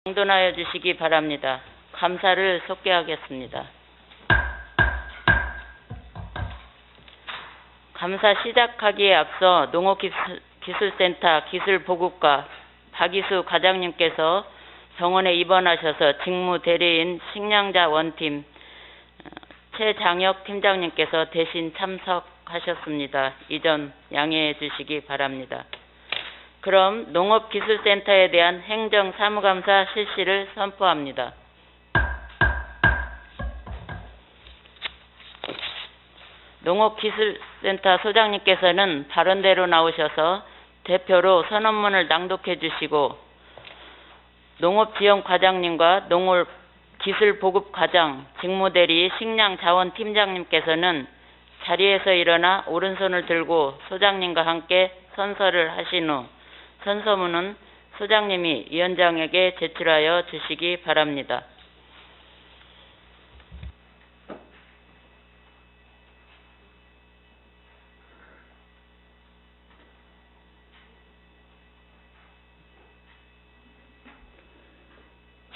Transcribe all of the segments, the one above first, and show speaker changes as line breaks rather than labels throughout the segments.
정돈하여 주시기 바랍니다. 감사를 속개하겠습니다. 감사 시작하기에 앞서 농업기술센터 기술보급과 박이수 과장님께서 병원에 입원하셔서 직무 대리인 식량자 원팀 최장혁 팀장님께서 대신 참석하셨습니다. 이 점 양해해 주시기 바랍니다. 그럼 농업기술센터에 대한 행정사무감사 실시를 선포합니다. 농업기술센터 소장님께서는 발언대로 나오셔서 대표로 선언문을 낭독해 주시고 농업지원과장님과 농업기술보급과장, 직무대리 식량자원팀장님께서는 자리에서 일어나 오른손을 들고 소장님과 함께 선서를 하신 후 선서문은 소장님이 위원장에게 제출하여 주시기 바랍니다.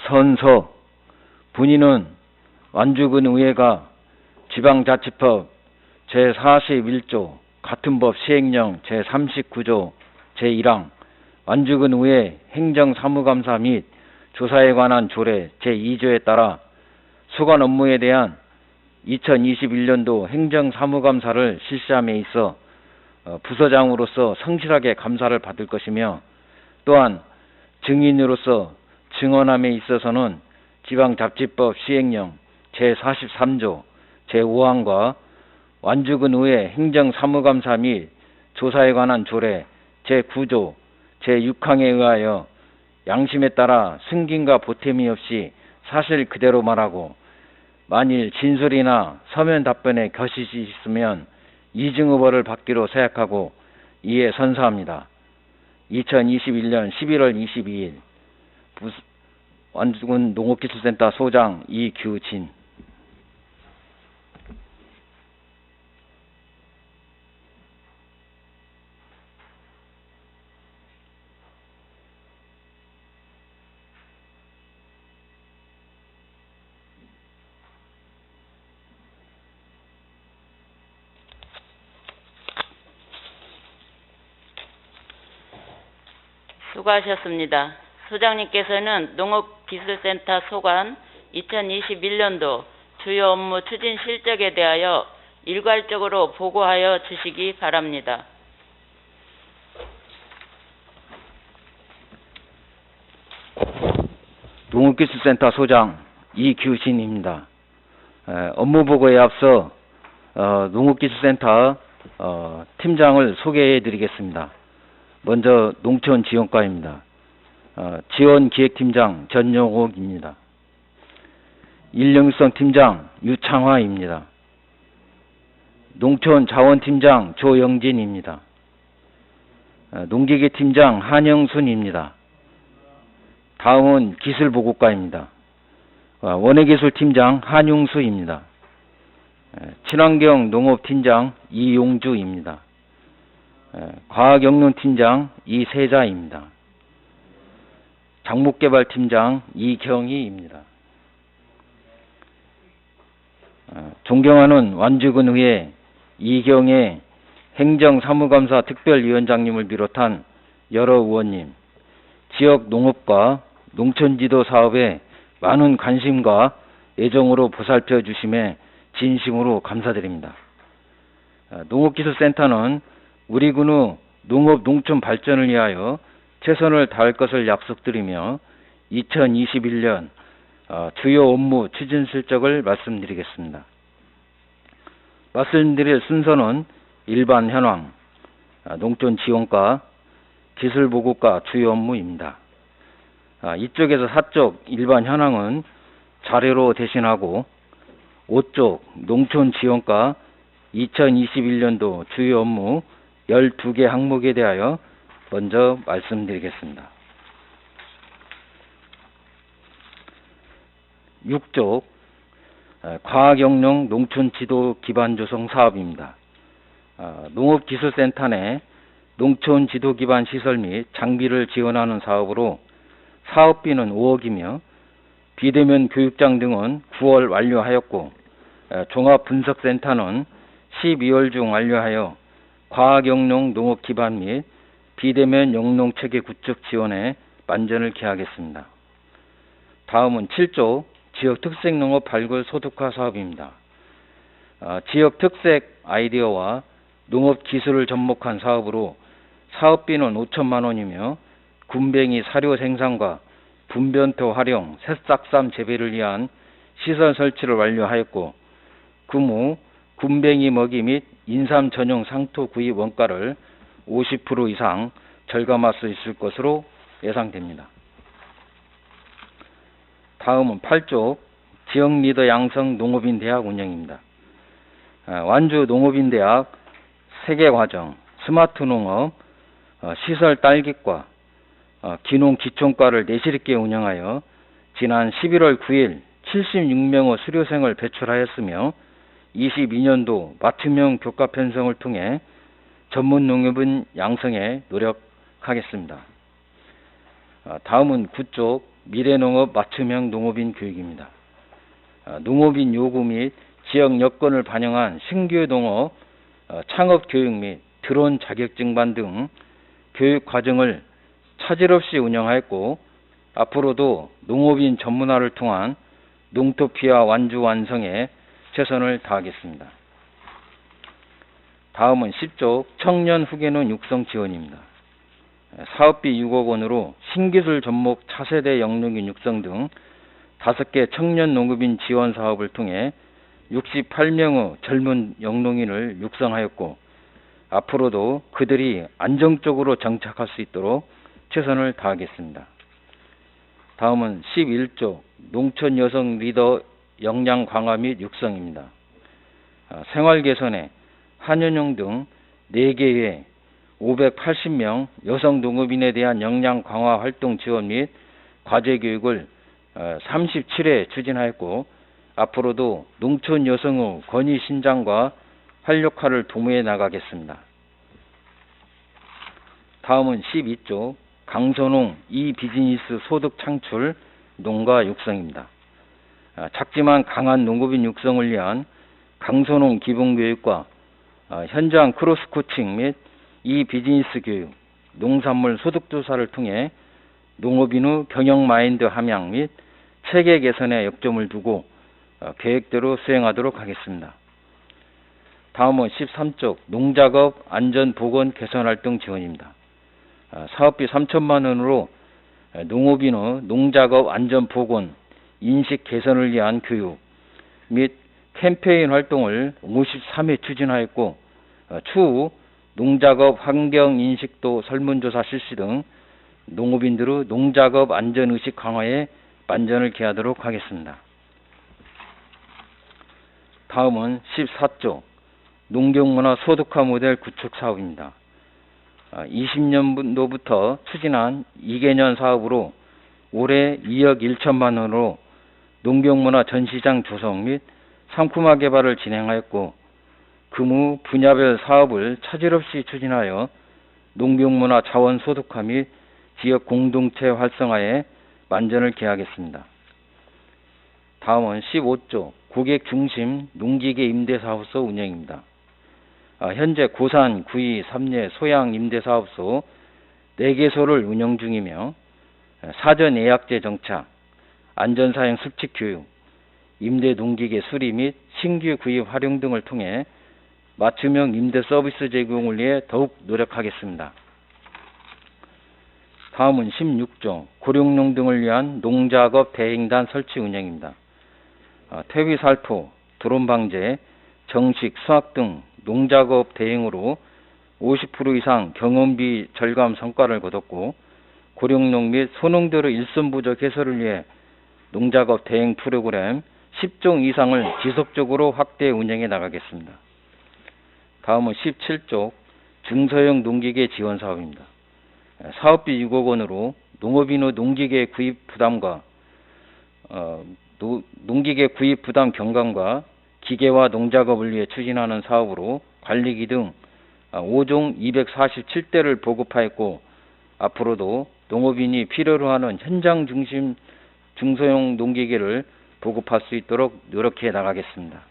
선서. 분인은 완주군의회가 지방자치법 제41조 같은 법 시행령 제39조 제1항 완주군의회 행정사무감사 및 조사에 관한 조례 제2조에 따라 수관 업무에 대한 2021년도 행정사무감사를 실시함에 있어 부서장으로서 성실하게 감사를 받을 것이며, 또한 증인으로서 증언함에 있어서는 지방자치법 시행령 제43조 제5항과 완주군의회 행정사무감사 및 조사에 관한 조례 제9조 제6항에 의하여 양심에 따라 승김과 보탬이 없이 사실 그대로 말하고, 만일 진술이나 서면 답변에 거짓이 있으면 이중의벌을 받기로 생각하고 이에 선서합니다. 2021년 11월 22일 완주군 농업기술센터 소장 이규진.
수고하셨습니다. 소장님께서는 농업기술센터 소관 2021년도 주요 업무 추진 실적에 대하여 일괄적으로 보고하여 주시기 바랍니다.
농업기술센터 소장 이규진입니다. 업무보고에 앞서 농업기술센터 팀장을 소개해 드리겠습니다. 먼저 농촌지원과입니다. 지원기획팀장 전용옥입니다. 인력육성팀장 유창화입니다. 농촌자원팀장 조영진입니다. 농기계팀장 한영순입니다. 다음은 기술보급과입니다. 원예기술팀장 한용수입니다. 친환경 농업팀장 이용주입니다. 과학영농팀장 이세자입니다. 작목개발팀장 이경희입니다. 존경하는 완주군의회 이경애 행정사무감사 특별위원장님을 비롯한 여러 의원님, 지역 농업과 농촌지도 사업에 많은 관심과 애정으로 보살펴 주심에 진심으로 감사드립니다. 농업기술센터는 우리 군의 농업 농촌 발전을 위하여 최선을 다할 것을 약속드리며 2021년 주요 업무 추진 실적을 말씀드리겠습니다. 말씀드릴 순서는 일반 현황, 농촌 지원과 기술보급과 주요 업무입니다. 이쪽에서 4쪽 일반 현황은 자료로 대신하고 5쪽 농촌 지원과 2021년도 주요 업무 12개 항목에 대하여 먼저 말씀드리겠습니다. 6쪽 과학영농 농촌지도 기반 조성 사업입니다. 농업기술센터 내 농촌지도 기반 시설 및 장비를 지원하는 사업으로 사업비는 5억이며 비대면 교육장 등은 9월 완료하였고 종합분석센터는 12월 중 완료하여 과학영농 농업 기반 및 비대면 영농체계 구축 지원에 만전을 기하겠습니다. 다음은 7조 지역특색농업 발굴 소득화 사업입니다. 지역특색 아이디어와 농업기술을 접목한 사업으로 사업비는 5천만 원이며 군뱅이 사료 생산과 분변토 활용, 새싹쌈 재배를 위한 시설 설치를 완료하였고 그 후 군뱅이 먹이 및 인삼 전용 상토 구입 원가를 50% 이상 절감할 수 있을 것으로 예상됩니다. 다음은 8조 지역 리더 양성 농업인 대학 운영입니다. 완주 농업인 대학 세계과정, 스마트 농업, 시설 딸기과, 기농 기총과를 내실 있게 운영하여 지난 11월 9일 76명의 수료생을 배출하였으며 22년도 맞춤형 교과 편성을 통해 전문 농업인 양성에 노력하겠습니다. 다음은 9조 미래농업 맞춤형 농업인 교육입니다. 농업인 요구 및 지역 여건을 반영한 신규 농업, 창업 교육 및 드론 자격증반 등 교육 과정을 차질 없이 운영하였고 앞으로도 농업인 전문화를 통한 농토피아 완주 완성에 최선을 다하겠습니다. 다음은 10조 청년 후계농 육성 지원입니다. 사업비 6억 원으로 신기술 접목 차세대 영농인 육성 등 5개 청년 농업인 지원 사업을 통해 68명의 젊은 영농인을 육성하였고 앞으로도 그들이 안정적으로 정착할 수 있도록 최선을 다하겠습니다. 다음은 11조 농촌 여성 리더 역량 강화 및 육성입니다. 생활 개선에 한연용 등 4개의 580명 여성 농업인에 대한 역량 강화 활동 지원 및 과제 교육을 37회 추진하였고 앞으로도 농촌 여성의 권위 신장과 활력화를 도모해 나가겠습니다. 다음은 12조 강선홍 이비즈니스 소득 창출 농가 육성입니다. 작지만 강한 농업인 육성을 위한 강선홍 기본교육과 현장 크로스 코칭 및 이비즈니스 교육, 농산물 소득조사를 통해 농업인의 경영 마인드 함양 및 체계 개선에 역점을 두고 계획대로 수행하도록 하겠습니다. 다음은 13조 농작업 안전보건 개선활동 지원입니다. 사업비 3천만 원으로 농업인의 농작업 안전보건 인식 개선을 위한 교육 및 캠페인 활동을 53회 추진하였고 추후 농작업 환경인식도 설문조사 실시 등 농업인들의 농작업 안전의식 강화에 만전을 기하도록 하겠습니다. 다음은 14조 농경문화 소득화 모델 구축 사업입니다. 20년도부터 추진한 2개년 사업으로 올해 2억 1천만 원으로 농경문화 전시장 조성 및 상품화 개발을 진행하였고 그 후 분야별 사업을 차질 없이 추진하여 농경문화 자원 소득화 및 지역 공동체 활성화에 만전을 기하겠습니다. 다음은 15조 고객 중심 농기계 임대사업소 운영입니다. 현재 고산, 구이, 삼례, 소양 임대사업소 4개소를 운영 중이며 사전 예약제 정착, 안전사용 습식 교육, 임대 농기계 수리 및 신규 구입 활용 등을 통해 맞춤형 임대 서비스 제공을 위해 더욱 노력하겠습니다. 다음은 16조 고령농 등을 위한 농작업 대행단 설치 운영입니다. 퇴비 살포, 드론 방제, 정식, 수확 등 농작업 대행으로 50% 이상 경험비 절감 성과를 거뒀고 고령농 및 소농들의 일손 부족 해소를 위해 농작업 대행 프로그램 10종 이상을 지속적으로 확대 운영해 나가겠습니다. 다음은 17조 중소형 농기계 지원 사업입니다. 사업비 6억 원으로 농업인의 농기계 구입 부담과 농기계 구입 부담 경감과 기계화 농작업을 위해 추진하는 사업으로 관리기 등 5종 247대를 보급하였고 앞으로도 농업인이 필요로 하는 현장 중심 중소형 농기계를 보급할 수 있도록 노력해 나가겠습니다.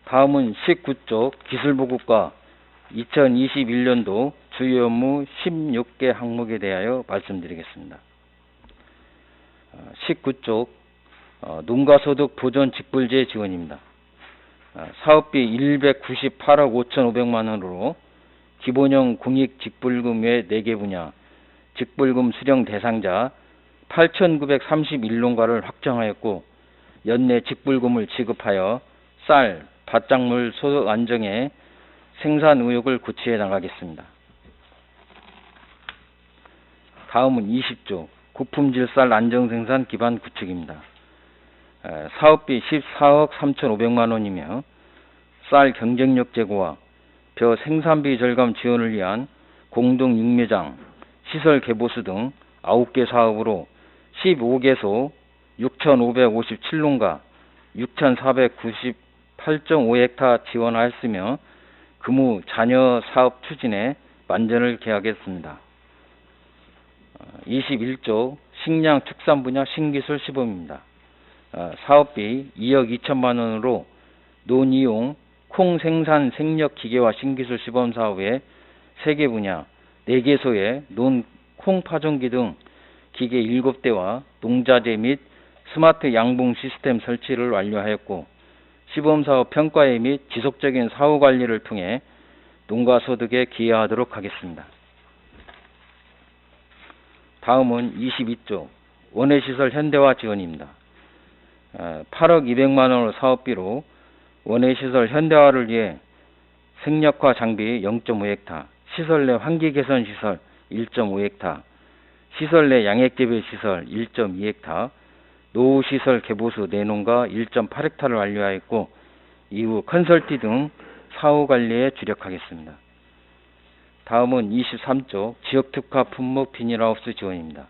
다음은 19쪽 기술보급과 2021년도 주요 업무 16개 항목에 대하여 말씀드리겠습니다. 19쪽 농가소득 보전 직불제 지원입니다. 사업비 198억 5,500만 원으로 기본형 공익 직불금 외 4개 분야 직불금 수령 대상자 8,931농가를 확정하였고 연내 직불금을 지급하여 쌀, 밭작물 소득 안정에 생산 의욕을 구체해 나가겠습니다. 다음은 20조 고품질 쌀 안정생산 기반 구축입니다. 사업비 14억 3,500만 원이며 쌀 경쟁력 제고와 벼 생산비 절감 지원을 위한 공동 육매장, 시설 개보수 등 9개 사업으로 15개소 6,557농가 6,498.5헥타 지원하였으며 금우 잔여 사업 추진에 만전을 기하겠습니다. 21조 식량 축산 분야 신기술 시범입니다. 사업비 2억 2천만 원으로 논이용 콩 생산 생력 기계화 신기술 시범 사업에 3개 분야 4개소에 논 콩 파종기 등 기계 7대와 농자재 및 스마트 양봉 시스템 설치를 완료하였고 시범사업 평가회 및 지속적인 사후 관리를 통해 농가 소득에 기여하도록 하겠습니다. 다음은 22조 원예시설 현대화 지원입니다. 8억 200만 원의 사업비로 원예시설 현대화를 위해 생력화 장비 0.5헥타, 시설 내 환기 개선 시설 1.5헥타, 시설 내 양액재배 시설 1.2헥타, 노후시설 개보수 내농가 1.8헥타를 완료하였고 이후 컨설팅 등 사후관리에 주력하겠습니다. 다음은 23조 지역특화 품목 비닐하우스 지원입니다.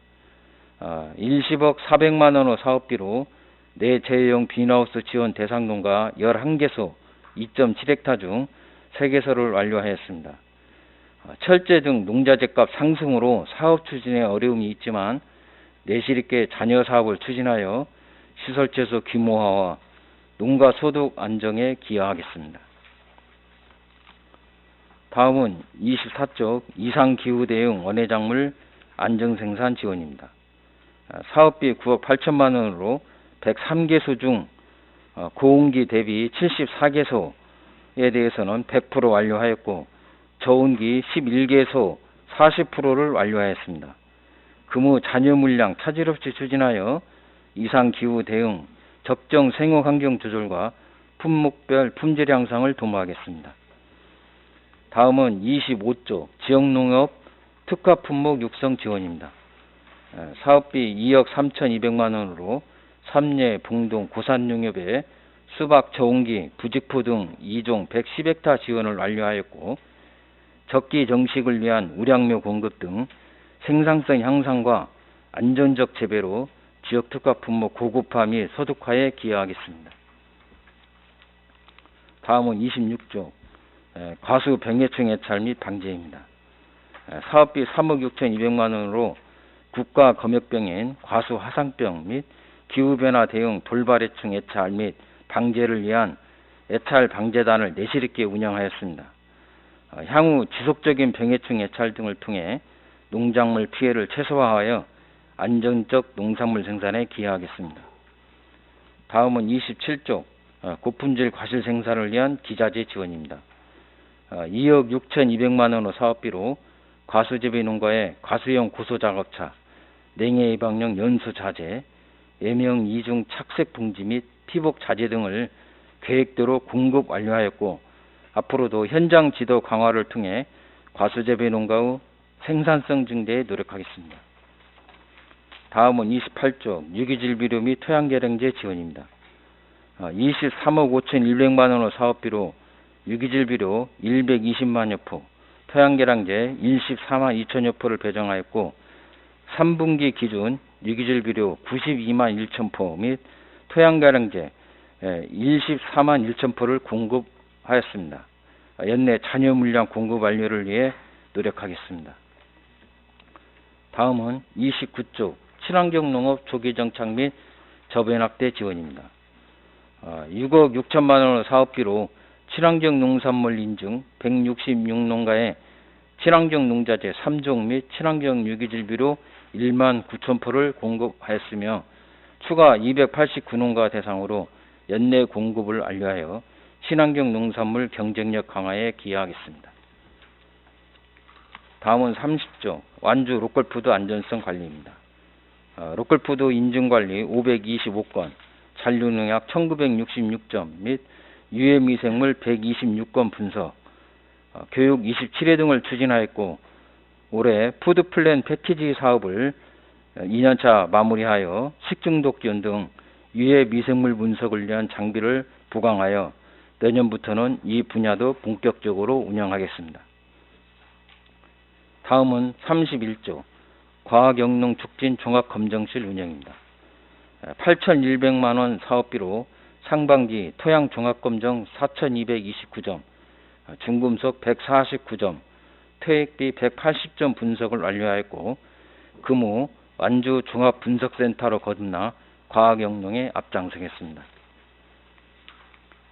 10억 400만 원의 사업비로 내재해용 비닐하우스 지원 대상 농가 11개소 2.7헥타 중 3개소를 완료하였습니다. 철제 등 농자재값 상승으로 사업 추진에 어려움이 있지만 내실 있게 잔여 사업을 추진하여 시설채소 규모화와 농가 소득 안정에 기여하겠습니다. 다음은 24쪽 이상기후 대응 원예작물 안정생산 지원입니다. 사업비 9억 8천만 원으로 103개소 중 고온기 대비 74개소에 대해서는 100% 완료하였고 저온기 11개소 40%를 완료하였습니다. 금우 잔여 물량 차질 없이 추진하여 이상기후 대응, 적정 생육 환경 조절과 품목별 품질 향상을 도모하겠습니다. 다음은 25조 지역농업 특화 품목 육성 지원입니다. 사업비 2억 3,200만 원으로 삼례, 봉동, 고산농협에 수박, 저온기, 부직포 등 2종 110헥타 지원을 완료하였고 적기 정식을 위한 우량묘 공급 등 생산성 향상과 안전적 재배로 지역특화 품목 고급화 및 소득화에 기여하겠습니다. 다음은 26조 과수 병해충 해찰 및 방제입니다. 사업비 3억 6,200만 원으로 국가 검역병인 과수 화상병 및 기후변화 대응 돌발해충 해찰 및 방제를 위한 해찰 방제단을 내실 있게 운영하였습니다. 향후 지속적인 병해충 해찰 등을 통해 농작물 피해를 최소화하여 안정적 농산물 생산에 기여하겠습니다. 다음은 27조 고품질 과실 생산을 위한 기자재 지원입니다. 2억 6,200만 원의 사업비로 과수재배 농가의 과수형 고소작업차, 냉해 예방용 연수 자재, 예명 이중 착색 봉지 및 피복 자재 등을 계획대로 공급 완료하였고 앞으로도 현장 지도 강화를 통해 과수재배 농가의 생산성 증대에 노력하겠습니다. 다음은 28조 유기질 비료 및 토양계량제 지원입니다. 23억 5,100만 원의 사업비로 유기질 비료 120만여 포, 토양계량제 14만 2천여 포를 배정하였고 3분기 기준 유기질 비료 92만 1천 포 및 토양계량제 24만 1천 포를 공급하였습니다. 연내 잔여 물량 공급 완료를 위해 노력하겠습니다. 다음은 29쪽 친환경 농업 조기 정착 및 저변 확대 지원입니다. 6억 6천만 원의 사업비로 친환경 농산물 인증 166농가에 친환경 농자재 3종 및 친환경 유기질비료 1만 9천 포를 공급하였으며 추가 289농가 대상으로 연내 공급을 완료하여 친환경 농산물 경쟁력 강화에 기여하겠습니다. 다음은 30조 완주 로컬푸드 안전성 관리입니다. 로컬푸드 인증관리 525건, 잔류농약 1966점 및 유해미생물 126건 분석, 교육 27회 등을 추진하였고 올해 푸드플랜 패키지 사업을 2년차 마무리하여 식중독 지원 등 유해미생물 분석을 위한 장비를 부강하여 내년부터는 이 분야도 본격적으로 운영하겠습니다. 다음은 31조 과학영농 촉진 종합검정실 운영입니다. 8,100만 원 사업비로 상반기 토양 종합검정 4,229점, 중금속 149점, 퇴액비 180점 분석을 완료하였고 금호 완주 종합분석센터로 거듭나 과학영농에 앞장서겠습니다.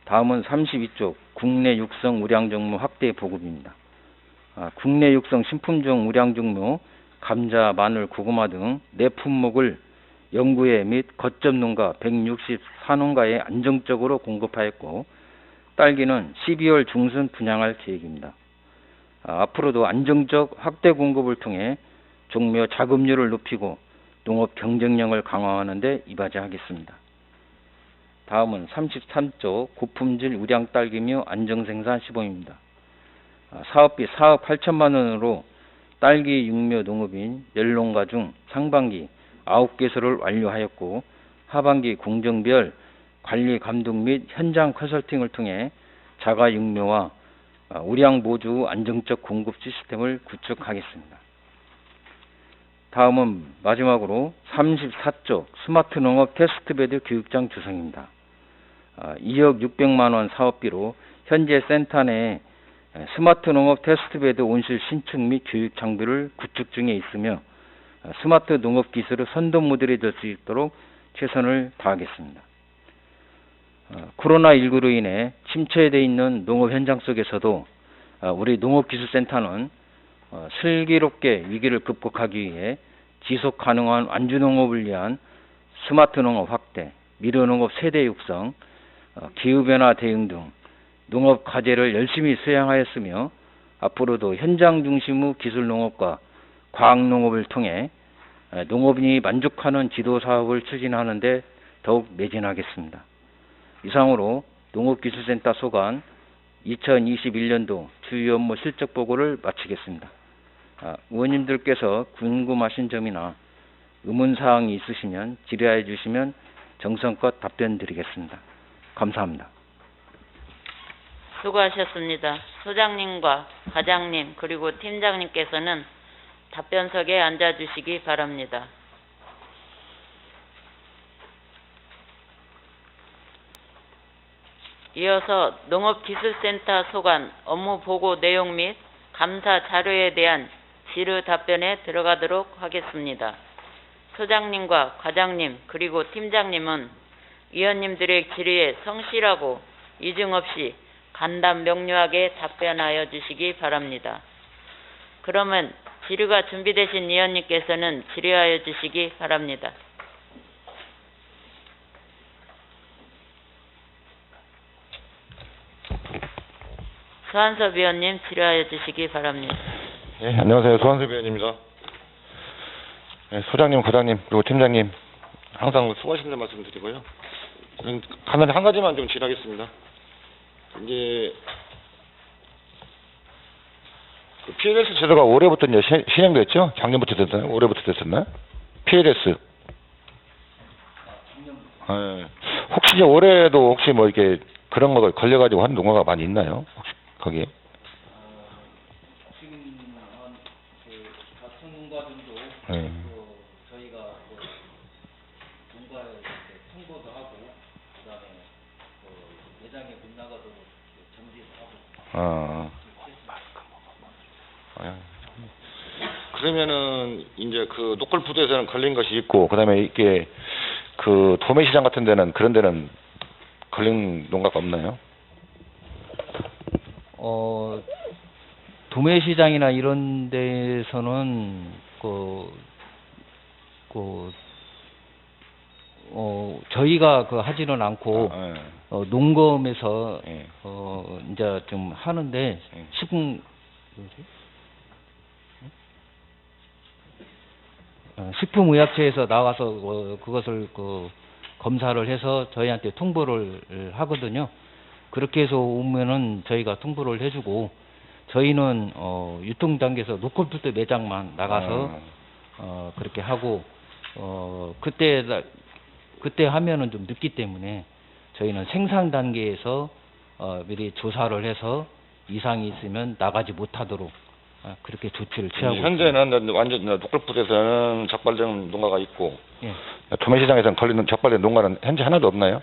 다음은 32쪽 국내 육성 우량종묘 확대 보급입니다. 국내 육성 신품종 우량종묘 감자, 마늘, 고구마 등 4품목을 영구회 및 거점 농가 164농가에 안정적으로 공급하였고 딸기는 12월 중순 분양할 계획입니다. 앞으로도 안정적 확대 공급을 통해 종묘 자급률을 높이고 농업 경쟁력을 강화하는 데 이바지하겠습니다. 다음은 33조 고품질 우량 딸기묘 안정생산 시범입니다. 사업비 4억 8천만 원으로 딸기 육묘 농업인 10농가 중 상반기 9개소를 완료하였고 하반기 공정별 관리 감독 및 현장 컨설팅을 통해 자가 육묘와 우량 모주 안정적 공급 시스템을 구축하겠습니다. 다음은 마지막으로 34조 스마트 농업 테스트베드 교육장 조성입니다. 2억 600만 원 사업비로 현재 센터 내 스마트 농업 테스트베드 온실 신축 및 교육 장비를 구축 중에 있으며 스마트 농업 기술의 선도 모델이 될 수 있도록 최선을 다하겠습니다. 코로나19로 인해 침체되어 있는 농업 현장 속에서도 우리 농업기술센터는 슬기롭게 위기를 극복하기 위해 지속 가능한 완주 농업을 위한 스마트 농업 확대, 미래 농업 세대 육성, 기후변화 대응 등 농업 과제를 열심히 수행하였으며 앞으로도 현장 중심의 기술 농업과 과학 농업을 통해 농업인이 만족하는 지도 사업을 추진하는 데 더욱 매진하겠습니다. 이상으로 농업기술센터 소관 2021년도 주요 업무 실적 보고를 마치겠습니다. 의원님들께서 궁금하신 점이나 의문사항이 있으시면 질의하여 주시면 정성껏 답변 드리겠습니다. 감사합니다.
수고하셨습니다. 소장님과 과장님 그리고 팀장님께서는 답변석에 앉아주시기 바랍니다. 이어서 농업기술센터 소관 업무 보고 내용 및 감사 자료에 대한 질의 답변에 들어가도록 하겠습니다. 소장님과 과장님 그리고 팀장님은 위원님들의 질의에 성실하고 이중 없이 간단 명료하게 답변하여 주시기 바랍니다. 그러면 질의가 준비되신 위원님께서는 질의하여 주시기 바랍니다. 소환섭 위원님 질의하여 주시기 바랍니다.
네, 안녕하세요. 소환섭 위원입니다. 네, 소장님, 과장님, 그리고 팀장님 항상 수고하신다는 말씀 드리고요. 간단히 한 가지만 좀 질의하겠습니다. 이제 그 PLS 제도가 올해부터 이제 시행됐죠? 작년부터 됐나요? 올해부터 됐었나요? PLS. 네. 혹시 이제 올해도 혹시 뭐 이렇게 그런 거 걸려가지고 한 농가가 많이 있나요? 혹시 거기에?
지금 같은 농가들도
네.
저희가 농가에 통보도 하고 그다음에 매장에 못 나가도록 정지도 하고.
그러면은 이제 그 노컬푸드에서는 걸린 것이 있고, 그다음에 이게 그 도매시장 같은 데는 그런 데는 걸린 농가가 없나요?
도매시장이나 이런 데서는 저희가 하지는 않고
아, 예.
농검에서
예.
이제 좀 하는데
예.
식품의약처에서 나와서 그것을 검사를 해서 저희한테 통보를 하거든요. 그렇게 해서 오면은 저희가 통보를 해주고, 저희는 유통 단계에서 노컬푸드 매장만 나가서 그렇게 하고, 그때 하면은 좀 늦기 때문에 저희는 생산 단계에서 미리 조사를 해서 이상이 있으면 나가지 못하도록 그렇게 조치를 취하고 있습니다.
현재는 완전 노컬푸드에서는 적발된 농가가 있고,
예.
도매시장에서는 걸리는 적발된 농가는 현재 하나도 없나요?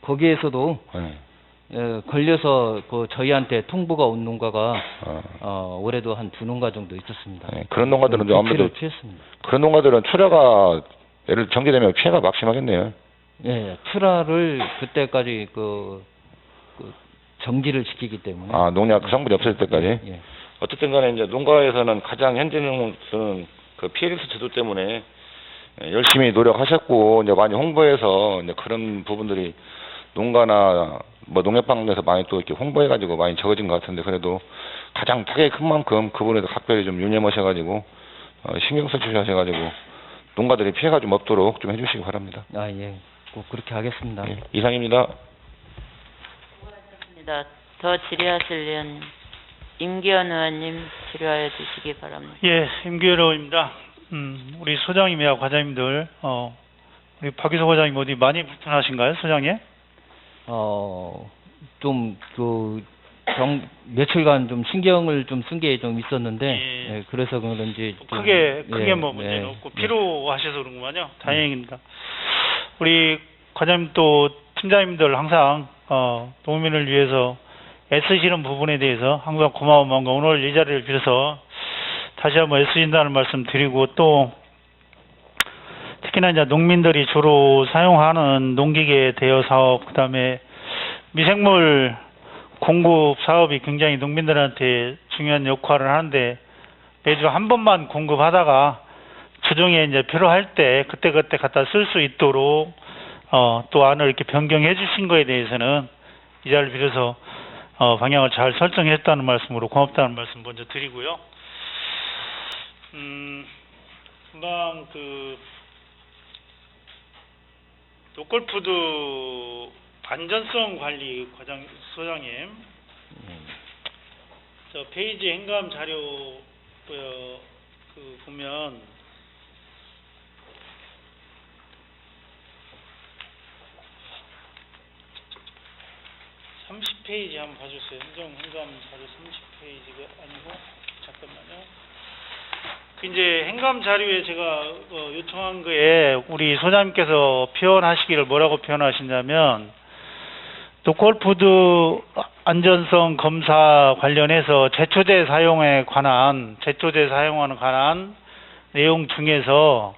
거기에서도
예.
걸려서 저희한테 통보가 온 농가가
어.
올해도 한 2농가 정도 있었습니다.
예, 그런 농가들은 좀 아무래도
조치를 취했습니다.
그런 농가들은 출하가 예를 정지되면 피해가 막심하겠네요.
예, 출하를 그때까지 정지를 시키기 때문에.
아, 농약 성분이 없어질 때까지.
예.
어쨌든 간에 이제 농가에서는 가장 현재는 그 피해리스크 제도 때문에 열심히 노력하셨고, 이제 많이 홍보해서 이제 그런 부분들이 농가나 뭐 농협방에서 많이 또 이렇게 홍보해가지고 많이 적어진 것 같은데, 그래도 가장 타격이 큰 만큼 그분에도 각별히 좀 유념하셔가지고 신경 써주셔가지고 농가들이 피해가 좀 없도록 좀 해주시기 바랍니다.
예. 꼭 그렇게 하겠습니다.
예, 이상입니다.
더 질의하실 의원 임기현 의원님 질의하여 주시기 바랍니다.
예, 임기현 의원입니다. 우리 소장님이야 과장님들, 우리 박유석 과장님 어디 많이 불편하신가요, 소장님?
좀 며칠간 좀 신경을 좀 쓴 게 좀 있었는데,
예.
예, 그래서 그런지 좀,
크게 뭐 문제는 없고 피로하셔서 그런구만요. 다행입니다. 우리 과장님 또 팀장님들 항상 농민을 위해서 애쓰시는 부분에 대해서 항상 고마운 마음과 오늘 이 자리를 빌어서 다시 한번 애쓰신다는 말씀 드리고, 또 특히나 이제 농민들이 주로 사용하는 농기계 대여 사업, 그다음에 미생물 공급 사업이 굉장히 농민들한테 중요한 역할을 하는데, 매주 한 번만 공급하다가 주중에 이제 필요할 때 그때 갖다 쓸 수 있도록 또 안을 이렇게 변경해 주신 거에 대해서는 이 자리를 빌어서 방향을 잘 설정했다는 말씀으로 고맙다는 말씀 먼저 드리고요. 금방 노컬푸드 안전성 관리 소장님, 저 페이지 행감 자료 보면 30페이지 한번 봐주세요. 행감 자료 30페이지가 아니고, 잠깐만요. 이제 행감 자료에 제가 요청한 거에 우리 소장님께서 표현하시기를 뭐라고 표현하시냐면, 노컬푸드 안전성 검사 관련해서 제초제 사용하는 관한 내용 중에서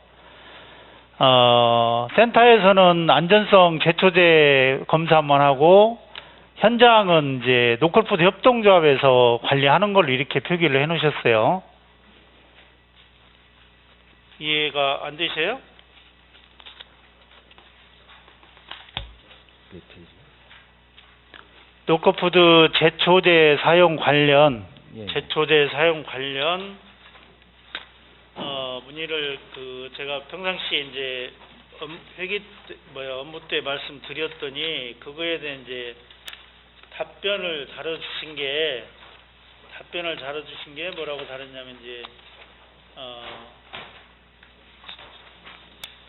센터에서는 안전성 제초제 검사만 하고 현장은 이제 노컬푸드 협동조합에서 관리하는 걸로 이렇게 표기를 해 놓으셨어요. 이해가 안 되세요? 노컬푸드 제초제 사용 관련 문의를 제가 평상시에 이제 업무 때 말씀드렸더니, 그거에 대한 이제 답변을 다뤄주신 게 뭐라고 다뤘냐면, 이제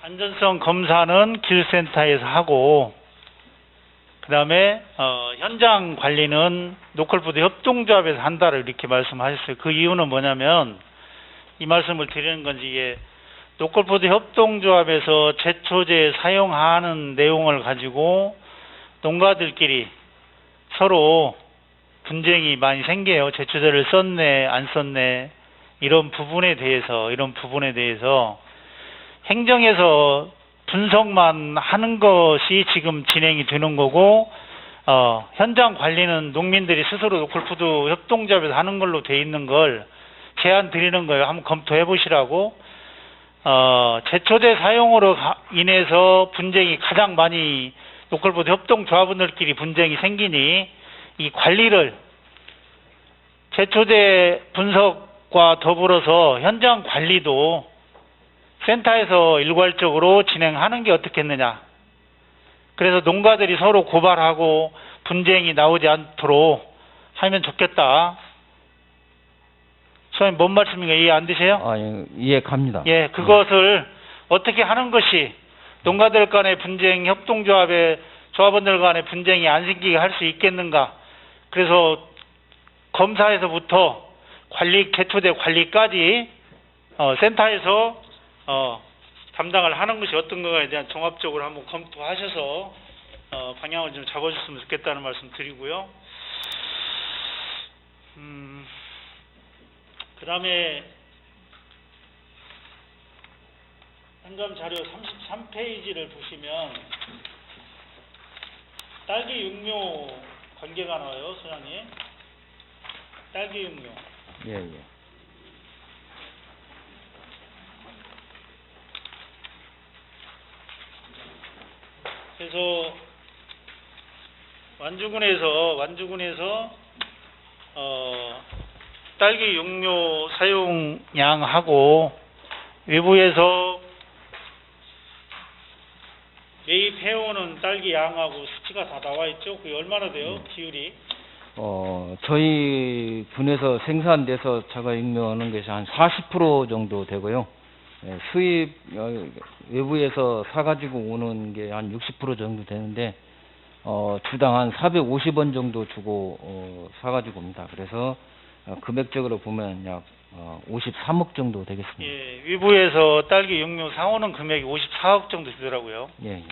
안전성 검사는 길센터에서 하고, 그 다음에 현장 관리는 노컬푸드 협동조합에서 한다를 이렇게 말씀하셨어요. 그 이유는 뭐냐면, 이 말씀을 드리는 건지, 이게 노컬푸드 협동조합에서 제초제 사용하는 내용을 가지고 농가들끼리 서로 분쟁이 많이 생겨요. 제초제를 썼네, 안 썼네. 이런 부분에 대해서 행정에서 분석만 하는 것이 지금 진행이 되는 거고, 현장 관리는 농민들이 스스로 노컬푸드 협동조합에서 하는 걸로 돼 있는 걸 제안 드리는 거예요. 한번 검토해 보시라고. 제초제 사용으로 인해서 분쟁이 가장 많이 노컬푸드 협동조합원들끼리 분쟁이 생기니 이 관리를 제초제 분석과 더불어서 현장 관리도 센터에서 일괄적으로 진행하는 게 어떻겠느냐. 그래서 농가들이 서로 고발하고 분쟁이 나오지 않도록 하면 좋겠다. 소장님 뭔 말씀인가 이해 안 되세요?
예, 이해 갑니다.
예, 그것을 어떻게 하는 것이 농가들 간의 분쟁, 협동조합의 조합원들 간의 분쟁이 안 생기게 할 수 있겠는가. 그래서 검사에서부터 제초제 관리까지 센터에서 담당을 하는 것이 어떤 거에 대한 종합적으로 한번 검토하셔서 방향을 좀 잡아줬으면 좋겠다는 말씀 드리고요. 그 다음에 현장 자료 33페이지를 보시면 딸기 육묘 관계가 나와요, 소장님. 딸기 육묘.
예.
그래서 완주군에서 딸기 육묘 사용량하고 외부에서 매입해오는 딸기 양하고 수치가 다 나와 있죠. 그게 얼마나 돼요? 비율이?
저희 군에서 생산돼서 자가 육묘하는 것이 한 40% 정도 되고요. 예, 수입 외부에서 사가지고 오는 게 한 60% 정도 되는데 주당 한 450원 정도 주고 사가지고 옵니다. 그래서 금액적으로 보면 약 53억 정도 되겠습니다.
예, 외부에서 딸기 육묘 사오는 금액이 54억 정도 되더라고요.
예.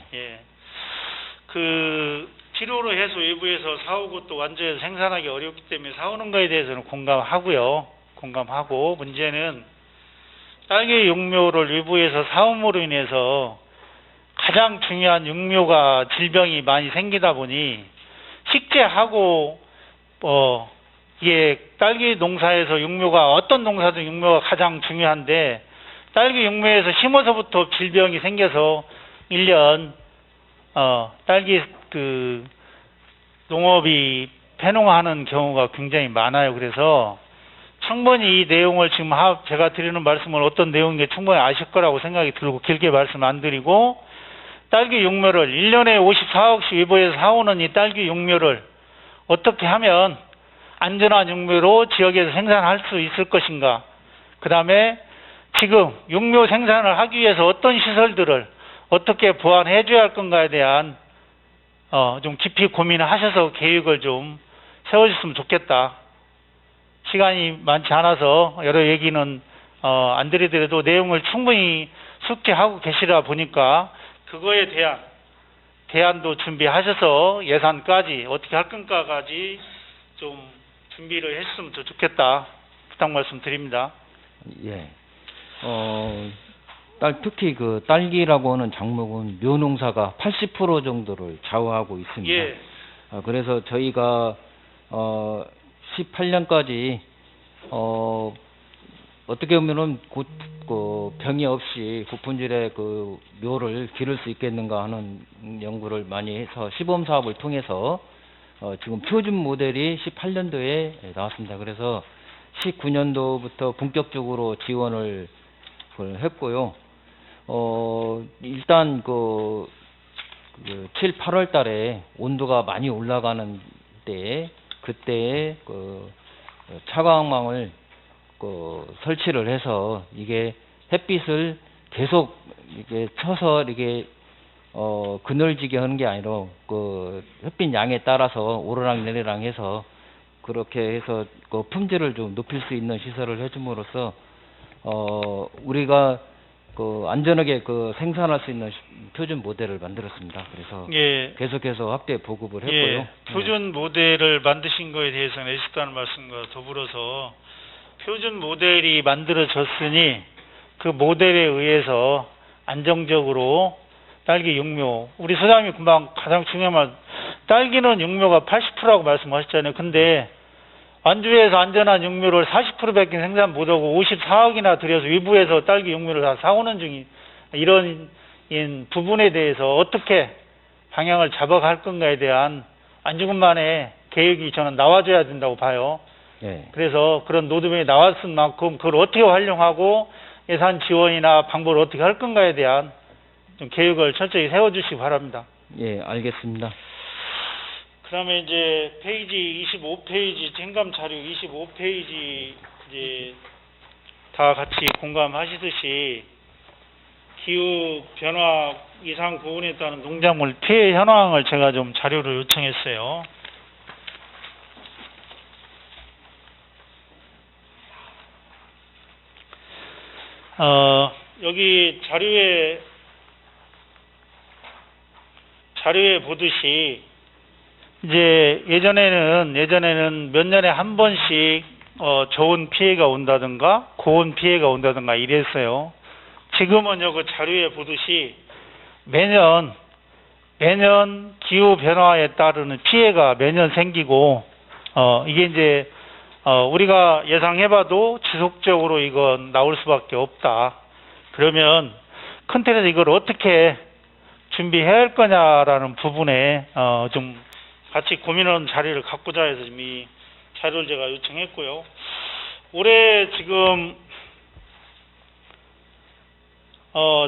그 필요로 해서 외부에서 사오고 또 완주해서 생산하기 어렵기 때문에 사오는 거에 대해서는 공감하고 문제는 딸기 육묘를 외부에서 사옴으로 인해서 가장 중요한 육묘가 질병이 많이 생기다 보니 식재하고 이게 딸기 농사에서 육묘가 어떤 농사든 육묘가 가장 중요한데 딸기 육묘에서 심어서부터 질병이 생겨서 1년 딸기 농업이 폐농하는 경우가 굉장히 많아요. 그래서 충분히 이 내용을 지금 제가 드리는 말씀은 어떤 내용인지 충분히 아실 거라고 생각이 들고 길게 말씀 안 드리고 딸기 육묘를 1년에 54억씩 외부에서 사오는 이 딸기 육묘를 어떻게 하면 안전한 육묘로 지역에서 생산할 수 있을 것인가. 그 다음에 지금 육묘 생산을 하기 위해서 어떤 시설들을 어떻게 보완해 줘야 할 건가에 대한 좀 깊이 고민을 하셔서 계획을 좀 세워주셨으면 좋겠다. 시간이 많지 않아서 여러 얘기는 안 드리더라도 내용을 충분히 숙지하고 계시다 보니까 그거에 대한 대안도 준비하셔서 예산까지 어떻게 할 건가까지 좀 준비를 했으면 더 좋겠다. 부탁 말씀 드립니다.
예. 특히 그 딸기라고 하는 작목은 묘농사가 80% 정도를 좌우하고 있습니다.
예.
그래서 저희가 18년까지 어떻게 보면은 병이 없이 고품질의 그 묘를 기를 수 있겠는가 하는 연구를 많이 해서 시범 사업을 통해서 지금 표준 모델이 18년도에 나왔습니다. 그래서 19년도부터 본격적으로 지원을 했고요. 일단 7, 8월 달에 온도가 많이 올라가는 때에 그때에 차광망을 설치를 해서 이게 햇빛을 계속 이게 쳐서 이게 그늘지게 하는 게 아니라 햇빛 양에 따라서 오르락 내리락 해서 그렇게 해서 품질을 좀 높일 수 있는 시설을 해줌으로써 우리가 그 안전하게 그 생산할 수 있는 표준 모델을 만들었습니다. 그래서
예.
계속해서 확대 보급을 했고요.
예, 표준 모델을 만드신 거에 대해서는 애식다는 말씀과 더불어서 표준 모델이 만들어졌으니 그 모델에 의해서 안정적으로 딸기 육묘, 우리 소장님이 금방 가장 중요한 말, 딸기는 육묘가 80%라고 말씀하셨잖아요. 근데 완주에서 안전한 육묘를 40%밖에 생산 못하고 54억이나 들여서 위부에서 딸기 육묘를 다 사오는 중인 이런 부분에 대해서 어떻게 방향을 잡아갈 건가에 대한 안중근만의 계획이 저는 나와줘야 된다고 봐요.
예.
그래서 그런 노드맵이 나왔은 만큼 그걸 어떻게 활용하고 예산 지원이나 방법을 어떻게 할 건가에 대한 좀 계획을 철저히 세워주시기 바랍니다.
예, 알겠습니다.
그 다음에 이제 페이지 25페이지, 행감 자료 25페이지 이제 다 같이 공감하시듯이 기후 변화 이상 고온에 따른 농작물 피해 현황을 제가 좀 자료를 요청했어요. 여기 자료에 보듯이 이제 예전에는 몇 년에 한 번씩 저온 피해가 온다든가 고온 피해가 온다든가 이랬어요. 지금은요, 그 자료에 보듯이 매년 기후 변화에 따르는 피해가 매년 생기고 이게 이제 우리가 예상해봐도 지속적으로 이건 나올 수밖에 없다. 그러면 큰 틀에서 이걸 어떻게 준비해야 할 거냐라는 부분에 좀 같이 고민하는 자리를 갖고자 해서 지금 이 자료를 제가 요청했고요. 올해 지금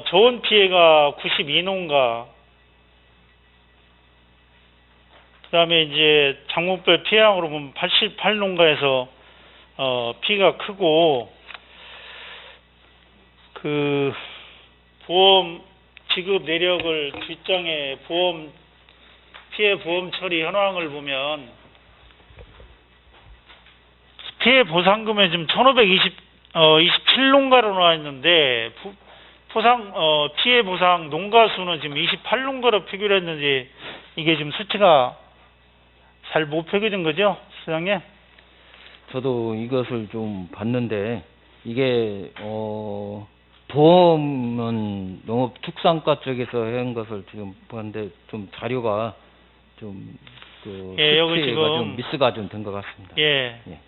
저온 피해가 92농가, 그 다음에 이제 작물별 피해량으로 보면 88농가에서 피해가 크고, 그 보험 지급 내역을 뒷장에 피해 보험 처리 현황을 보면 피해 보상금에 지금 1527농가로 나와 있는데 피해 보상 농가 수는 지금 28농가로 표기했는지 이게 지금 수치가 잘 못 표기된 거죠, 소장님?
저도 이것을 좀 봤는데 이게 보험은 농업축산과 쪽에서 한 것을 지금 보는데 좀 자료가 좀 그
예, 여기
수치가
지금
좀 미스가 좀 된 것 같습니다.
예.
예.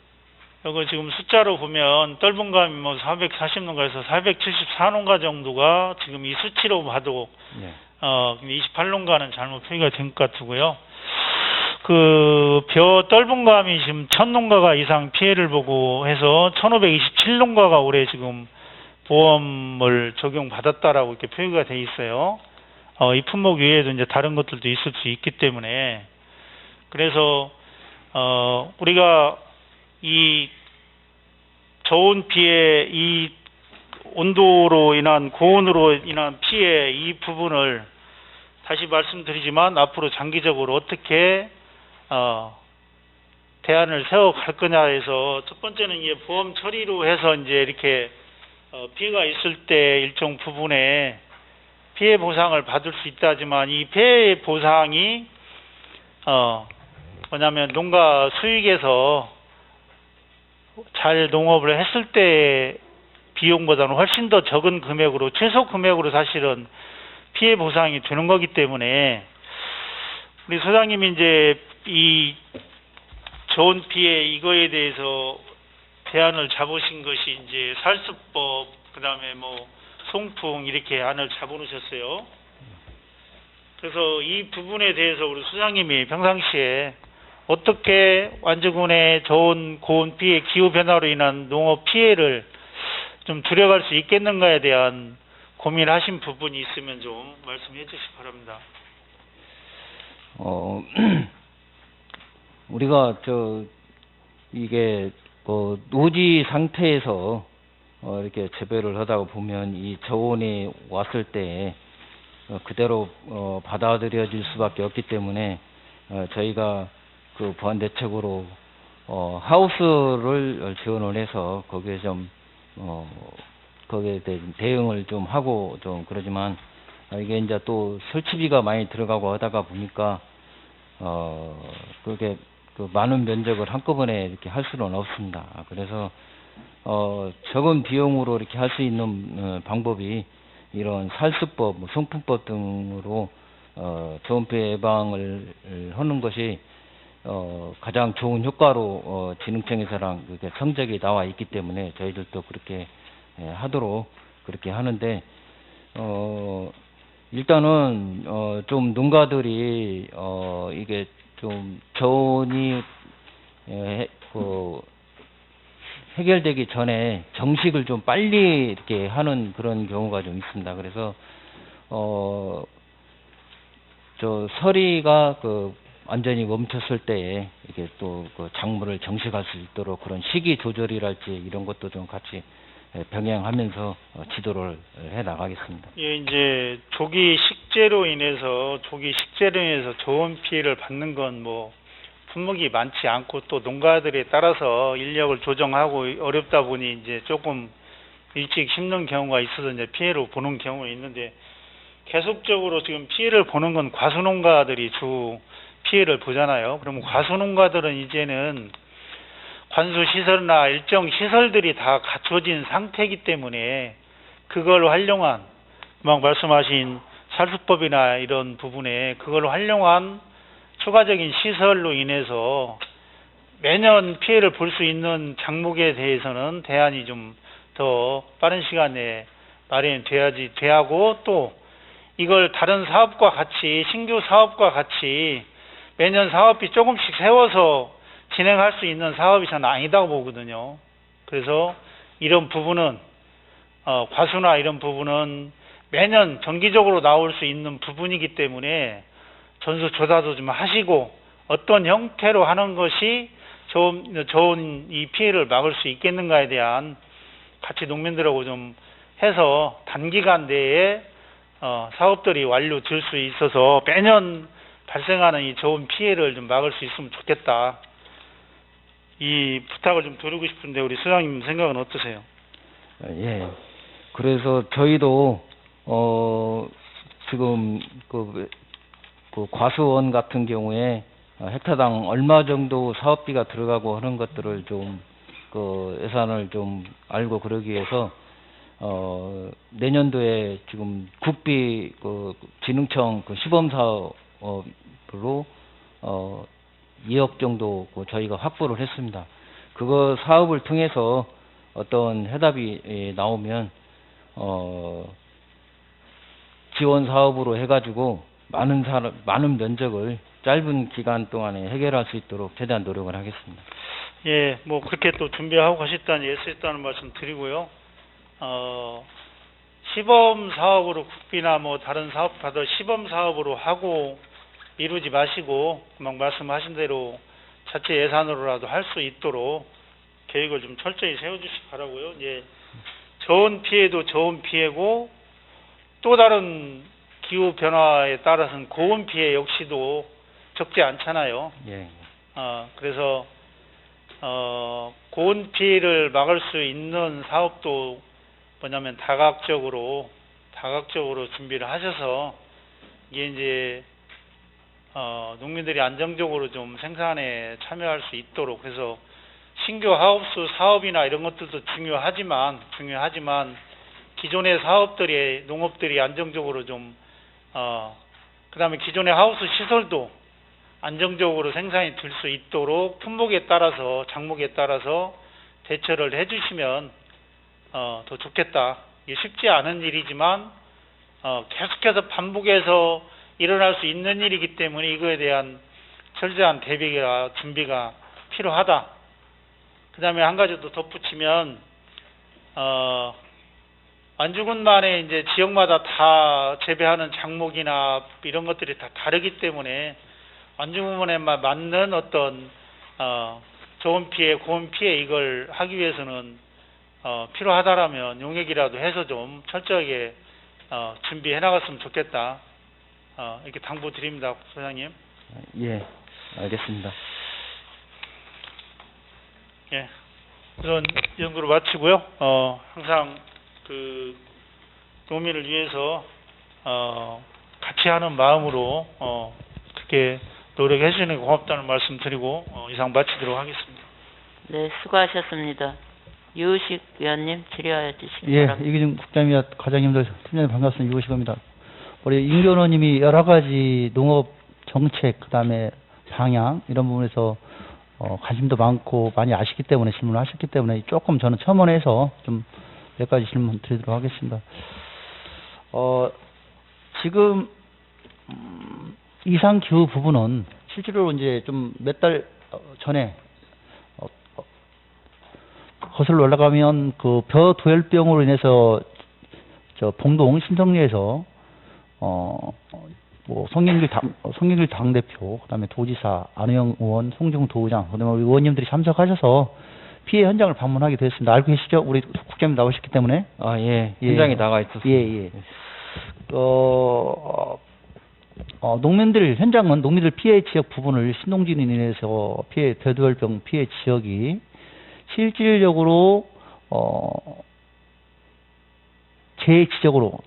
여기 지금 숫자로 보면 떫은 감이 뭐 440농가에서 474농가 정도가 지금 이 수치로 봐도
예.
28농가는 잘못 표기가 된 것 같고요. 그 떫은 감이 지금 1000농가가 이상 피해를 보고 해서 1527농가가 올해 지금 보험을 적용받았다라고 이렇게 표기가 돼 있어요. 이 품목 외에도 이제 다른 것들도 있을 수 있기 때문에 그래서 우리가 이 저온 피해, 이 온도로 인한 고온으로 인한 피해 이 부분을 다시 말씀드리지만 앞으로 장기적으로 어떻게 대안을 세워 갈 거냐에서 첫 번째는 이제 보험 처리로 해서 이제 이렇게 피해가 있을 때 일정 부분에 피해 보상을 받을 수 있다지만 이 피해 보상이 뭐냐면 농가 수익에서 잘 농업을 했을 때 비용보다는 훨씬 더 적은 금액으로 최소 금액으로 사실은 피해 보상이 되는 거기 때문에 우리 소장님이 이제 이 저온 피해 이거에 대해서 대안을 잡으신 것이 이제 살수법 그다음에 뭐 송풍 이렇게 안을 잡아놓으셨어요. 그래서 이 부분에 대해서 우리 소장님이 평상시에 어떻게 완주군의 저온 고온 피해 기후 변화로 인한 농업 피해를 좀 줄여갈 수 있겠는가에 대한 고민하신 부분이 있으면 좀 말씀해 주시기 바랍니다.
우리가 이게 노지 상태에서 이렇게 재배를 하다가 보면 이 저온이 왔을 때 그대로 받아들여질 수밖에 없기 때문에 저희가 그 보완 대책으로 하우스를 지원을 해서 거기에 좀 거기에 대응을 좀 하고 좀 그러지만 이게 이제 또 설치비가 많이 들어가고 하다가 보니까 그게 그 많은 면적을 한꺼번에 이렇게 할 수는 없습니다. 그래서 적은 비용으로 이렇게 할 수 있는 방법이 이런 살수법, 뭐 송풍법 등으로 저온 피해 예방을 하는 것이 가장 좋은 효과로 진흥청에서랑 그렇게 성적이 나와 있기 때문에 저희들도 그렇게 하도록 그렇게 하는데 일단은 좀 농가들이 이게 좀 저온이 해결되기 전에 정식을 좀 빨리 이렇게 하는 그런 경우가 좀 있습니다. 그래서 저 서리가 완전히 멈췄을 때에 이게 또 그 작물을 정식할 수 있도록 그런 시기 조절이랄지 이런 것도 좀 같이 병행하면서 지도를 해 나가겠습니다.
예, 이제 조기 식재로 인해서 저온 피해를 받는 건 뭐 품목이 많지 않고 또 농가들에 따라서 인력을 조정하고 어렵다 보니 이제 조금 일찍 심는 경우가 있어서 이제 피해를 보는 경우가 있는데 계속적으로 지금 피해를 보는 건 과수농가들이 주 피해를 보잖아요. 그러면 과수농가들은 이제는 관수시설이나 일정 시설들이 다 갖춰진 상태이기 때문에 그걸 활용한 막 말씀하신 살수법이나 이런 부분에 그걸 활용한 추가적인 시설로 인해서 매년 피해를 볼 수 있는 작목에 대해서는 대안이 좀 더 빠른 시간에 마련돼야지 돼하고 또 이걸 다른 사업과 같이 신규 사업과 같이 매년 사업비 조금씩 세워서 진행할 수 있는 사업이 저는 아니다고 보거든요. 그래서 이런 부분은 과수나 이런 부분은 매년 정기적으로 나올 수 있는 부분이기 때문에 전수조사도 좀 하시고 어떤 형태로 하는 것이 좋은 이 피해를 막을 수 있겠는가에 대한 같이 농민들하고 좀 해서 단기간 내에 사업들이 완료될 수 있어서 매년 발생하는 이 저온 피해를 좀 막을 수 있으면 좋겠다. 이 부탁을 좀 드리고 싶은데 우리 소장님 생각은 어떠세요?
예. 그래서 저희도 지금 그 과수원 같은 경우에 헥타당 얼마 정도 사업비가 들어가고 하는 것들을 좀 예산을 좀 알고 그러기 위해서 내년도에 지금 국비 진흥청 시범 사업으로 2억 정도 저희가 확보를 했습니다. 그거 사업을 통해서 어떤 해답이 나오면 지원 사업으로 해가지고 많은 면적을 짧은 기간 동안에 해결할 수 있도록 최대한 노력을 하겠습니다.
예, 뭐 그렇게 또 준비하고 가셨다니 애쓰셨다는 말씀 드리고요. 시범 사업으로 국비나 뭐 다른 사업 받아 시범 사업으로 하고 미루지 마시고 막 말씀하신 대로 자체 예산으로라도 할 수 있도록 계획을 좀 철저히 세워주시기 바라고요. 이제 저온 피해도 저온 피해고 또 다른 기후 변화에 따라서는 고온 피해 역시도 적지 않잖아요.
예.
그래서 고온 피해를 막을 수 있는 사업도 뭐냐면 다각적으로 준비를 하셔서 이게 이제 농민들이 안정적으로 좀 생산에 참여할 수 있도록 해서 신규 하우스 사업이나 이런 것들도 중요하지만 기존의 사업들이 농업들이 안정적으로 좀 그다음에 기존의 하우스 시설도 안정적으로 생산이 될 수 있도록 품목에 따라서 작목에 따라서 대처를 해주시면 더 좋겠다. 이게 쉽지 않은 일이지만 계속해서 반복해서 일어날 수 있는 일이기 때문에 이거에 대한 철저한 대비가 준비가 필요하다. 그 다음에 한 가지 더 덧붙이면 완주군만의 이제 지역마다 다 재배하는 작목이나 이런 것들이 다 다르기 때문에 완주군만에만 맞는 어떤 저온 피해, 고온 피해 이걸 하기 위해서는 필요하다라면 용역이라도 해서 좀 철저하게 준비해 나갔으면 좋겠다. 이렇게 당부드립니다, 소장님.
예, 알겠습니다.
예, 우선 이 정도로 마치고요. 항상 그 농민을 위해서 같이 하는 마음으로 그렇게 노력해 주시는 게 고맙다는 말씀 드리고 이상 마치도록 하겠습니다.
네, 수고하셨습니다. 유우식 위원님 질의하여 주시기
예,
바랍니다.
이기준 국장님과 과장님들, 팀장님 반갑습니다. 유호식입니다. 우리 임 의원님이 여러 가지 농업 정책, 그다음에 방향 이런 부분에서 관심도 많고 많이 아시기 때문에 질문을 하셨기 때문에 조금 저는 첨언해서 좀 몇 가지 질문 드리도록 하겠습니다. 지금 이상 기후 부분은 실제로 이제 좀 몇 달 전에 거슬러 올라가면 그 벼 도열병으로 인해서 저 봉동 신성리에서 뭐 송영길 당대표, 그다음에 도지사 안우영 의원, 송중 도의장, 그다음에 우리 의원님들이 참석하셔서 피해 현장을 방문하게 됐습니다. 알고 계시죠? 우리 국장님 나오셨기 때문에.
아, 예. 현장에 나가 있었습니다.
예. 농민들 피해 지역 부분을 신농진으로 인해서 벼도열병 피해 지역이 실질적으로 제 지적으로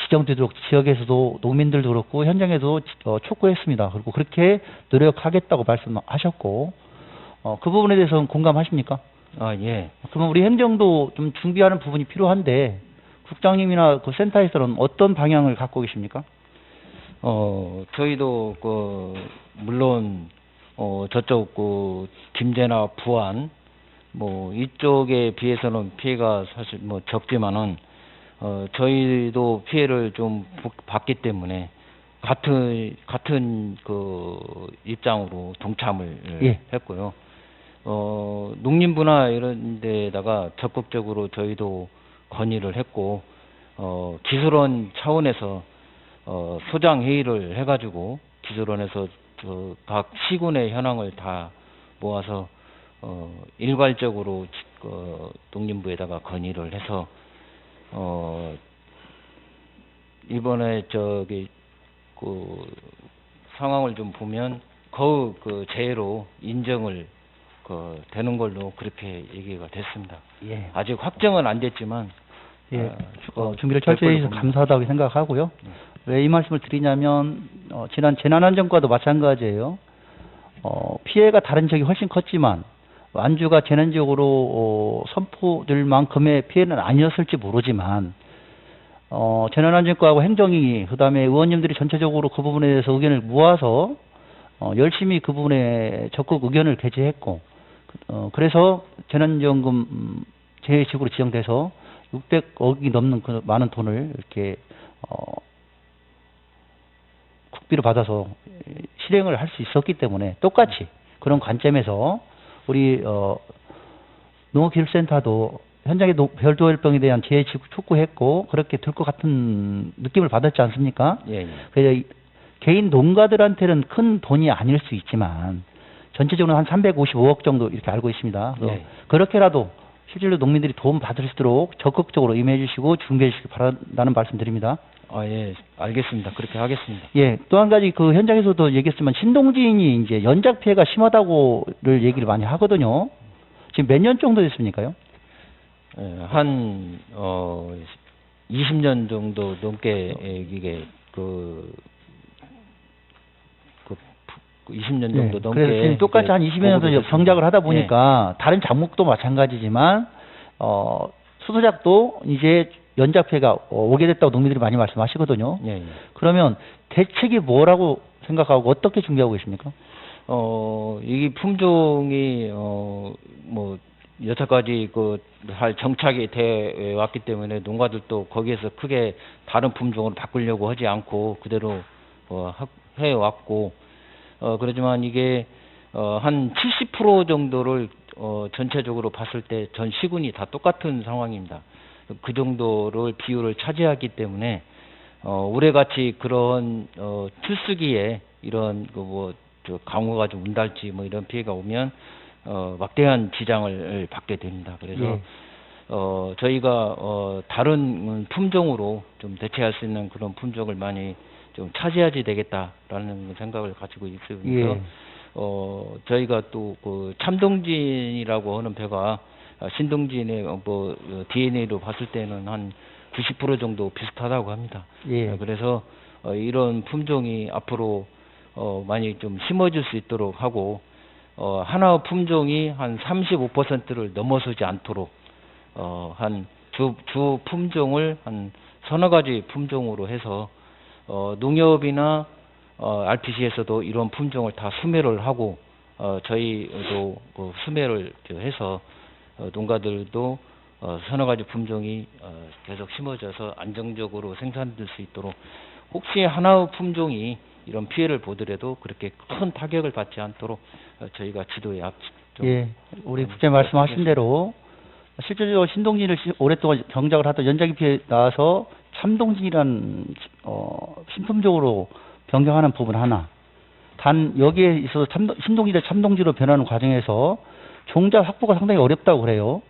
지정되도록 지역에서도 농민들도 그렇고 현장에도 촉구했습니다. 그리고 그렇게 노력하겠다고 말씀하셨고 그 부분에 대해서는 공감하십니까?
아, 예.
그러면 우리 행정도 좀 준비하는 부분이 필요한데 국장님이나 그 센터에서는 어떤 방향을 갖고 계십니까?
저희도 물론 저쪽 김제나 부안 뭐 이쪽에 비해서는 피해가 사실 뭐 적지만은 저희도 피해를 좀 받기 때문에 같은 그 입장으로 동참을 했고요. 농림부나 이런 데다가 적극적으로 저희도 건의를 했고 기술원 차원에서 소장 회의를 해가지고 기술원에서 각 시군의 현황을 다 모아서 일괄적으로 농림부에다가 건의를 해서 이번에 상황을 좀 보면 거의 재해로 인정을 되는 걸로 그렇게 얘기가 됐습니다.
예.
아직 확정은 안 됐지만
준비를 철저히 해서 감사하다고 생각하고요. 왜 이 말씀을 드리냐면 지난 재난안전과도 마찬가지예요. 피해가 다른 지역이 훨씬 컸지만 완주가 재난지역으로 선포될 만큼의 피해는 아니었을지 모르지만 재난안전과하고 행정위 그다음에 의원님들이 전체적으로 그 부분에 대해서 의견을 모아서 열심히 그 부분에 적극 의견을 개진했고 그래서 재난지원금 재해지구로 지정돼서 600억이 넘는 그 많은 돈을 이렇게 국비로 받아서 실행을 할 수 있었기 때문에 똑같이 그런 관점에서 우리 농업기술센터도 현장에 벼도열병에 대한 재해지구 촉구했고 그렇게 될 것 같은 느낌을 받았지 않습니까?
예.
그래서 개인 농가들한테는 큰 돈이 아닐 수 있지만 전체적으로 한 355억 정도 이렇게 알고 있습니다.
예.
그렇게라도 실질로 농민들이 도움 받을 수 있도록 적극적으로 임해 주시고 준비해 주시기 바란다는 말씀 드립니다.
아, 예. 알겠습니다. 그렇게 하겠습니다.
예. 또 한 가지 그 현장에서도 얘기했지만 신동진이 이제 연작 피해가 심하다고를 얘기를 많이 하거든요. 지금 몇 년 정도 됐습니까요?
예, 한 20년 정도 넘게 이게 20년 정도 넘게
그래서 지금 똑같이 한 20년 정도 정작을 하다 보니까 다른 작목도 마찬가지지만 수소작도 이제 연작 피해가 오게 됐다고 농민들이 많이 말씀하시거든요.
예.
그러면 대책이 뭐라고 생각하고 어떻게 준비하고 계십니까?
이 품종이 뭐 여태까지 할 정착이 돼 왔기 때문에 농가들도 거기에서 크게 다른 품종으로 바꾸려고 하지 않고 그대로 해 왔고 그렇지만 이게 한 70% 정도를 전체적으로 봤을 때 전 시군이 다 똑같은 상황입니다. 그 정도를 비율을 차지하기 때문에 올해같이 그런 출수기에 이런 강우가 좀 운달지 뭐 이런 피해가 오면 막대한 지장을 받게 됩니다. 그래서 저희가 다른 품종으로 좀 대체할 수 있는 그런 품종을 많이 좀 차지하지 되겠다라는 생각을 가지고 있으면서 저희가 또 참동진이라고 하는 벼가 신동진의 DNA로 봤을 때는 한 90% 정도 비슷하다고 합니다.
예.
그래서 이런 품종이 앞으로 많이 좀 심어질 수 있도록 하고 하나 품종이 한 35%를 넘어서지 않도록 한 주 품종을 한 서너 가지 품종으로 해서 농협이나 RPC에서도 이런 품종을 다 수매를 하고 저희도 수매를 해서 농가들도 서너 가지 품종이 계속 심어져서 안정적으로 생산될 수 있도록 혹시 하나 품종이 이런 피해를 보더라도 그렇게 큰 타격을 받지 않도록 저희가 지도에
예, 우리 국장님 말씀하신 대로 실질적으로 신동진을 오랫동안 경작을 하던 연작이 피해 나와서 참동진이라는 신품종으로 변경하는 부분 하나. 단 여기에 있어서 신동진을 참동진으로 변하는 과정에서 종자 확보가 상당히 어렵다고 그래요.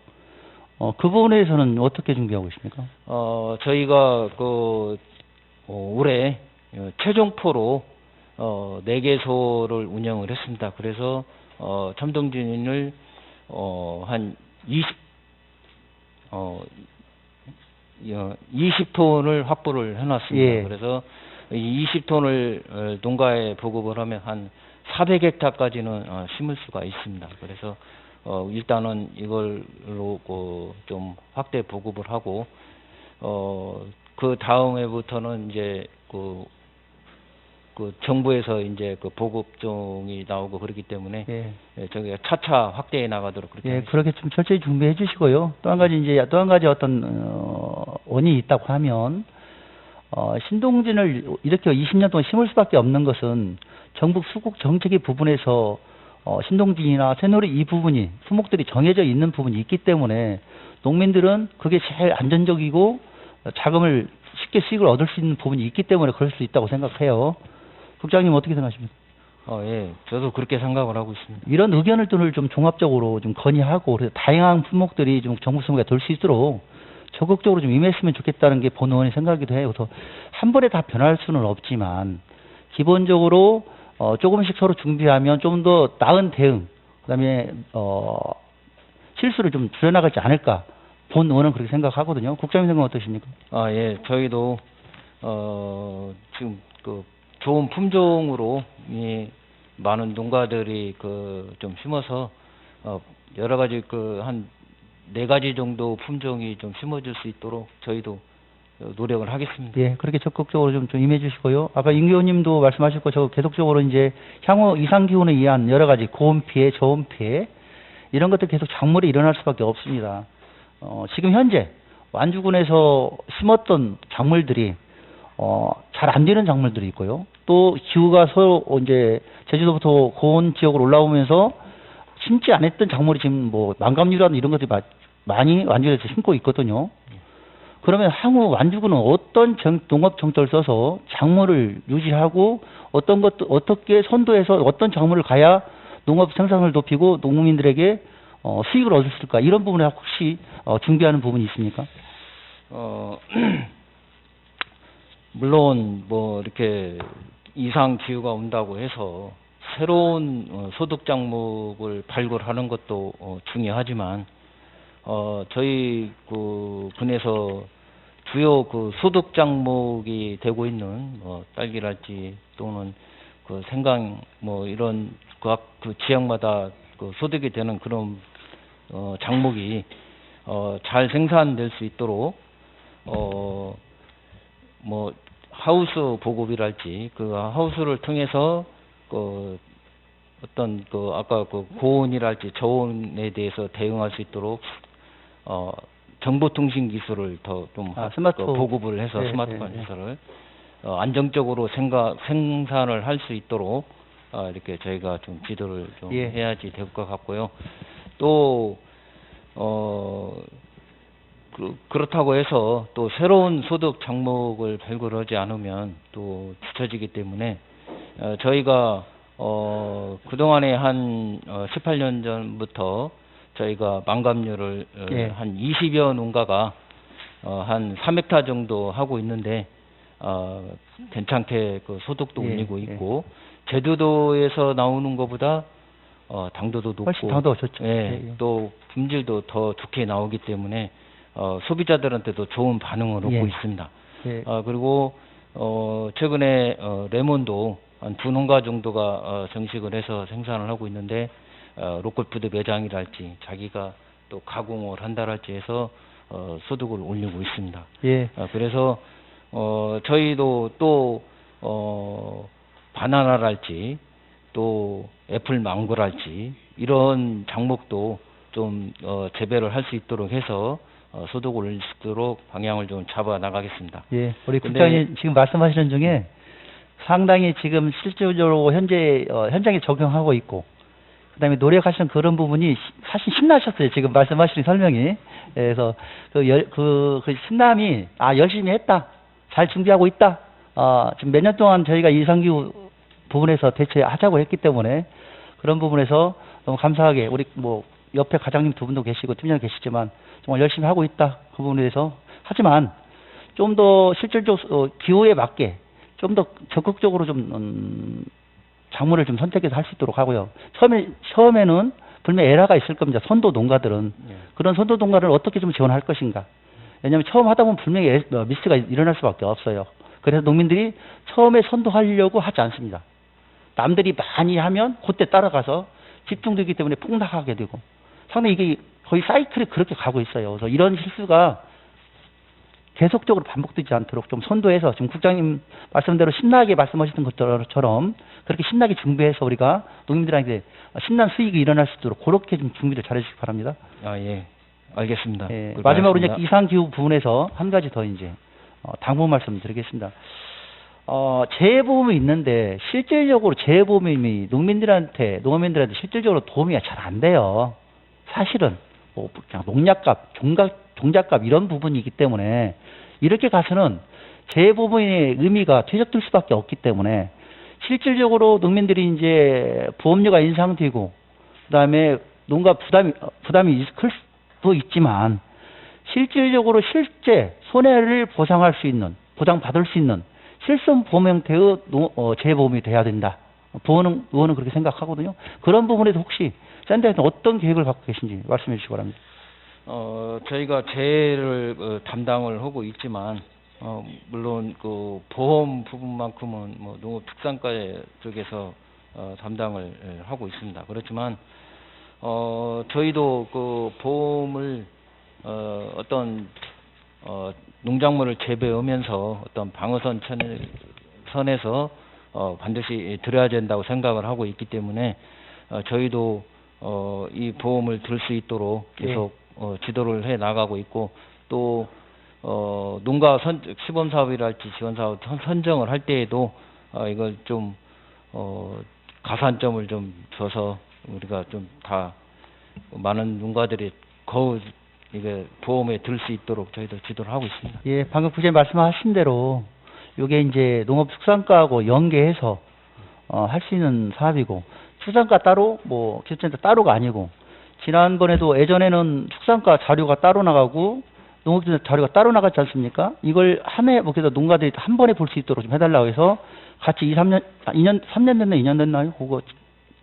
그 부분에 대해서는 어떻게 준비하고 있습니까?
저희가 올해 최종포로 4개소를 운영을 했습니다. 그래서 참동진을 한 20톤을 확보를 해놨습니다.
예.
그래서 이 20톤을 농가에 보급을 하면 한 400헥타까지는 심을 수가 있습니다. 그래서 일단은 이걸로 좀 확대 보급을 하고 그 다음 해부터는 이제 그 정부에서 이제 그 보급종이 나오고 그렇기 때문에
예.
저희가 차차 확대해 나가도록 그렇게
예,
하겠습니다.
그렇게 좀 철저히 준비해 주시고요. 또 한 가지 어떤 원인이 있다고 하면 신동진을 이렇게 20년 동안 심을 수밖에 없는 것은 전국 수국 정책의 부분에서 신동진이나 새누리 이 부분이 수목들이 정해져 있는 부분이 있기 때문에 농민들은 그게 제일 안전적이고 자금을 쉽게 수익을 얻을 수 있는 부분이 있기 때문에 그럴 수 있다고 생각해요. 국장님 어떻게 생각하십니까?
예, 저도 그렇게 생각을 하고 있습니다.
이런 의견을 좀 종합적으로 좀 건의하고 그래서 다양한 품목들이 좀 정부 수목에 될 수 있도록 적극적으로 좀 임했으면 좋겠다는 게 본 의원의 생각이기도 해요. 그래서 한 번에 다 변할 수는 없지만 기본적으로 조금씩 서로 준비하면 좀 더 나은 대응, 그다음에 실수를 좀 줄여나가지 않을까. 본 의원은 그렇게 생각하거든요. 국장님 생각은 어떠십니까?
예, 저희도 지금 좋은 품종으로 많은 농가들이 좀 심어서 여러 가지 한 4가지 정도 품종이 좀 심어질 수 있도록 저희도 노력을 하겠습니다.
예, 그렇게 적극적으로 좀 임해 주시고요. 아까 임 의원님도 말씀하셨고, 저 계속적으로 이제 향후 이상 기온에 의한 여러 가지 고온 피해, 저온 피해, 이런 것들 계속 작물이 일어날 수밖에 없습니다. 지금 현재 완주군에서 심었던 작물들이 잘 안 되는 작물들이 있고요. 또 기후가 서로 이제 제주도부터 고온 지역으로 올라오면서 심지 않았던 작물이 지금 망감류라는 이런 것들이 많이 완주에서 심고 있거든요. 그러면 향후 완주군은 어떤 농업 정책을 써서 작물을 유지하고 어떻게 선도해서 어떤 작물을 가야 농업 생산을 높이고 농민들에게 수익을 얻을 수 있을까? 이런 부분에 혹시 준비하는 부분이 있습니까?
물론 이렇게 이상 기후가 온다고 해서 새로운 소득 작목을 발굴하는 것도 중요하지만 저희 군에서 주요 소득 작목이 되고 있는 딸기랄지 또는 생강 이런 그 지역마다 소득이 되는 그런 작목이 잘 생산될 수 있도록 하우스 보급이랄지 하우스를 통해서 어떤 아까 고온이랄지 저온에 대해서 대응할 수 있도록 정보통신 기술을 더 좀
스마트폰
보급을 해서
네,
스마트폰
네, 네.
기술을 안정적으로 생산을 할 수 있도록 이렇게 저희가 좀 지도를 좀
예.
해야지 될 것 같고요. 또 그렇다고 해서 또 새로운 소득 작목을 발굴하지 않으면 또 뒤처지기 때문에 저희가 그동안에 한 18년 전부터 저희가 망감류를
예.
한 20여 농가가 한 3헥타 정도 하고 있는데 괜찮게 소득도
예,
올리고
예.
있고 제주도에서 나오는 것보다 당도도 높고
훨씬 당도가 좋죠.
예,
예, 예.
또 품질도 더 좋게 나오기 때문에 소비자들한테도 좋은 반응을 얻고
예.
있습니다.
예.
그리고 최근에 레몬도 한 2농가 정도가 정식을 해서 생산을 하고 있는데 로컬푸드 매장이랄지 자기가 또 가공을 한다랄지 해서 소득을 올리고 있습니다.
예.
그래서 저희도 또 바나나랄지 또 애플 망고랄지 이런 작목도 좀 재배를 할 수 있도록 해서 소득을 올릴 수 있도록 방향을 좀 잡아 나가겠습니다.
예. 우리
근데-
국장님 지금 말씀하시는 중에 상당히 지금 실질적으로 현재 현장에 적용하고 있고 그다음에 노력하시는 그런 부분이 사실 신나셨어요. 지금 말씀하시는 설명이. 예, 그래서 그 신남이 열심히 했다. 잘 준비하고 있다. 지금 몇 년 동안 저희가 이상기후 부분에서 대처하자고 했기 때문에 그런 부분에서 너무 감사하게 우리 뭐 옆에 과장님 두 분도 계시고 팀장님 계시지만 정말 열심히 하고 있다. 그 부분에 대해서 하지만 좀 더 실질적으로 기후에 맞게 좀 더 적극적으로 좀 작물을 좀 선택해서 할 수 있도록 하고요. 처음에는 분명히 에러가 있을 겁니다. 선도 농가들은 그런 선도 농가를 어떻게 좀 지원할 것인가. 왜냐하면 처음 하다 보면 분명히 미스가 일어날 수밖에 없어요. 그래서 농민들이 처음에 선도하려고 하지 않습니다. 남들이 많이 하면 그때 따라가서 집중되기 때문에 폭락하게 되고 상당히 이게 거의 사이클이 그렇게 가고 있어요. 그래서 이런 실수가 계속적으로 반복되지 않도록 좀 선도해서 지금 국장님 말씀대로 신나게 말씀하셨던 것처럼 그렇게 신나게 준비해서 우리가 농민들한테 신난 수익이 일어날 수 있도록 그렇게 좀 준비를 잘 해주시기 바랍니다.
예, 알겠습니다.
예,
그걸
마지막으로 이제
알겠습니다.
이상기후 부분에서 한 가지 더 이제 당부 말씀 드리겠습니다. 재해보험이 있는데 실질적으로 재해보험이 농민들한테 실질적으로 도움이 잘 안 돼요. 사실은 뭐 그냥 농약값, 종잣값 이런 부분이기 때문에 이렇게 가서는 재해보험의 의미가 퇴적될 수밖에 없기 때문에 실질적으로 농민들이 이제 보험료가 인상되고 그다음에 농가 부담이 클 수도 있지만 실질적으로 실제 손해를 보장받을 수 있는 실손 보험 형태의 재보험이 돼야 된다. 의원은 그렇게 생각하거든요. 그런 부분에도 혹시 샌드에서 어떤 계획을 갖고 계신지 말씀해 주시기 바랍니다.
저희가 재해를 담당을 하고 있지만 물론 그 보험 부분만큼은 뭐 농업축산과 쪽에서 담당을 하고 있습니다. 그렇지만 저희도 그 보험을 어떤 농작물을 재배하면서 어떤 선에서 반드시 들어야 된다고 생각을 하고 있기 때문에 저희도 이 보험을 들 수 있도록 계속 지도를 해 나가고 있고 또 농가 시범 사업이랄지 지원 사업 선정을 할 때에도 이걸 좀 가산점을 좀 줘서 우리가 좀 다 많은 농가들이 이게 보험에 들 수 있도록 저희도 지도를 하고 있습니다.
예, 방금 부장님 말씀하신 대로 이게 이제 농업축산과하고 연계해서 할 수 있는 사업이고 축산과 따로 뭐 기술센터 따로가 아니고 지난번에도 예전에는 축산과 자료가 따로 나가고 농업기술센터 자료가 따로 나갔지 않습니까? 이걸 한 해 그래서 농가들이 한 번에 볼 수 있도록 좀 해달라고 해서 같이 3년 됐나 2년 됐나요? 그거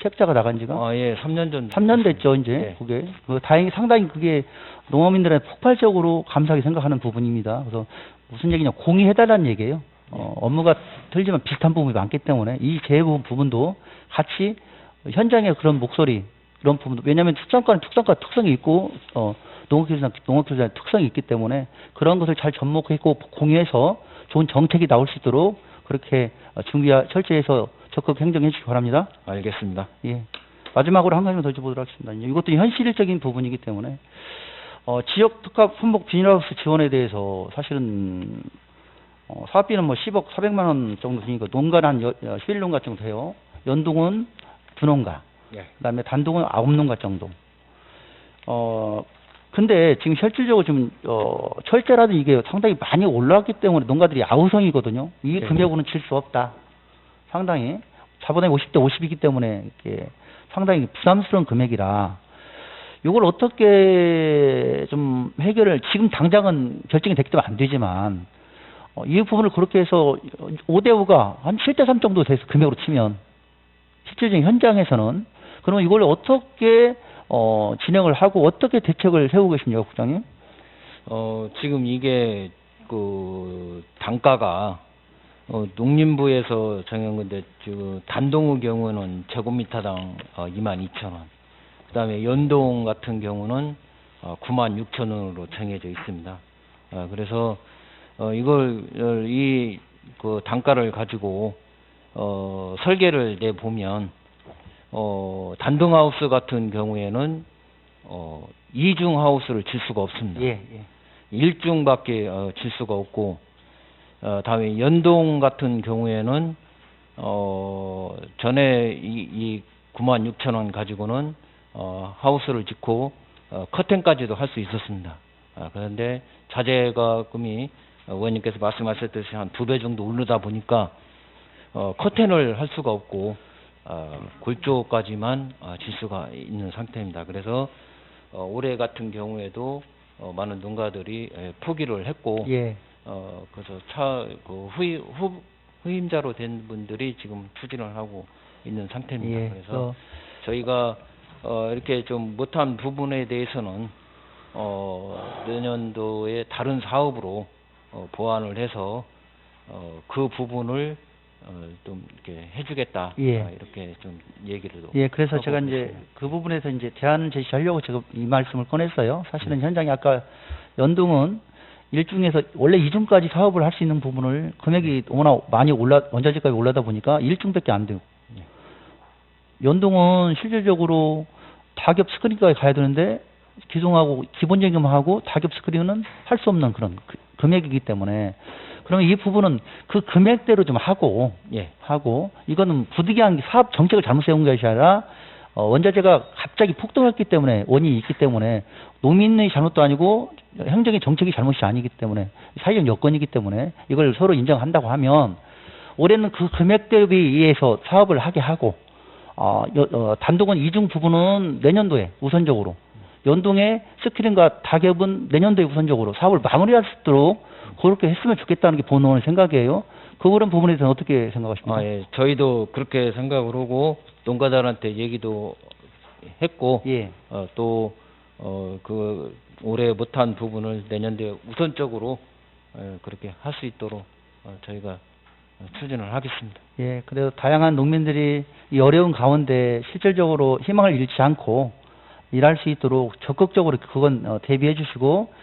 책자가 나간 지가?
예, 3년 전.
3년 됐죠, 이제.
네.
그게. 다행히 상당히 그게 농어민들한테 폭발적으로 감사하게 생각하는 부분입니다. 그래서 무슨 얘기냐, 공유해달라는 얘기예요. 업무가 틀리지만 비슷한 부분이 많기 때문에 이 재부 부분도 같이 현장의 그런 목소리, 그런 부분도, 왜냐하면 축산과는 축산과 특성이 있고, 농업기술의 특성이 있기 때문에 그런 것을 잘 접목했고 공유해서 좋은 정책이 나올 수 있도록 그렇게 철저해서 적극 행정해 주시기 바랍니다.
알겠습니다.
예. 마지막으로 한 가지만 더 여쭤보도록 하겠습니다. 이것도 현실적인 부분이기 때문에 지역 특화 품목 비닐하우스 지원에 대해서 사실은 사업비는 뭐 10억 400만 원 정도 드니까 농가는 한 11농가 정도 돼요. 연동은 2농가.
예.
그다음에 단독은 9농가 정도. 근데 지금 실질적으로 지금 철제라든 이게 상당히 많이 올라왔기 때문에 농가들이 아우성이거든요. 이 금액으로는 칠 수 없다. 상당히 자본의 50대 50이기 때문에 이게 상당히 부담스러운 금액이라 이걸 어떻게 좀 해결을 지금 당장은 결정이 됐기 때문에 안 되지만 이 부분을 그렇게 해서 5대 5가 한 7대 3 정도 돼서 금액으로 치면 실질적인 현장에서는 그러면 이걸 어떻게 진행을 하고 어떻게 대책을 세우고 계십니까, 국장님?
지금 이게 그 단가가 농림부에서 정한 건데 지금 단동의 경우는 제곱미터당 22,000원. 그다음에 연동 같은 경우는 96,000원으로 정해져 있습니다. 그래서 이걸 그 단가를 가지고 설계를 내 보면 단동하우스 같은 경우에는 이중 하우스를 질 수가 없습니다.
예.
일중밖에 질 수가 없고, 다음에 연동 같은 경우에는 전에 이 96,000원 가지고는 하우스를 짓고 커튼까지도 할 수 있었습니다. 그런데 자재가금이 의원님께서 말씀하셨듯이 한 2배 정도 오르다 보니까 커튼을 할 수가 없고 골조까지만 질 수가 있는 상태입니다. 그래서 올해 같은 경우에도 많은 농가들이 포기를 했고,
예.
그래서 후임자로 된 분들이 지금 추진을 하고 있는 상태입니다.
예.
그래서 저희가 이렇게 좀 못한 부분에 대해서는 내년도에 다른 사업으로 보완을 해서 그 부분을 좀 이렇게 해주겠다.
예.
이렇게 좀 얘기를.
예, 그래서
하고
제가 이제
있습니다.
그 부분에서 이제 대안을 제시하려고 제가 이 말씀을 꺼냈어요. 사실은 현장에 아까 연동은 1중에서 원래 2중까지 사업을 할 수 있는 부분을 금액이 워낙 많이 원자재값이 올라다 보니까 1중밖에 안 돼요. 연동은 실질적으로 다겹 스크린까지 가야 되는데 기존하고 기본적임하고 다겹 스크린은 할 수 없는 그런 금액이기 때문에, 그러면 이 부분은 그 금액대로 좀 하고, 하고, 이거는 부득이한 게 사업 정책을 잘못 세운 것이 아니라, 원자재가 갑자기 폭등했기 때문에, 원인이 있기 때문에, 농민의 잘못도 아니고, 행정의 정책이 잘못이 아니기 때문에, 사회적 여건이기 때문에, 이걸 서로 인정한다고 하면, 올해는 그 금액 대비해서 사업을 하게 하고, 단독은 이중 부분은 내년도에 우선적으로, 연동의 스크린과 다겹은 내년도에 우선적으로 사업을 마무리할 수 있도록 그렇게 했으면 좋겠다는 게 본원의 생각이에요. 그런 부분에 대해서는 어떻게 생각하십니까?
예. 저희도 그렇게 생각을 하고 농가들한테 얘기도 했고,
예.
그 올해 못한 부분을 내년도에 우선적으로 그렇게 할 수 있도록 저희가 추진을 하겠습니다.
예, 그래서 다양한 농민들이 이 어려운 가운데 실질적으로 희망을 잃지 않고 일할 수 있도록 적극적으로 그건 대비해 주시고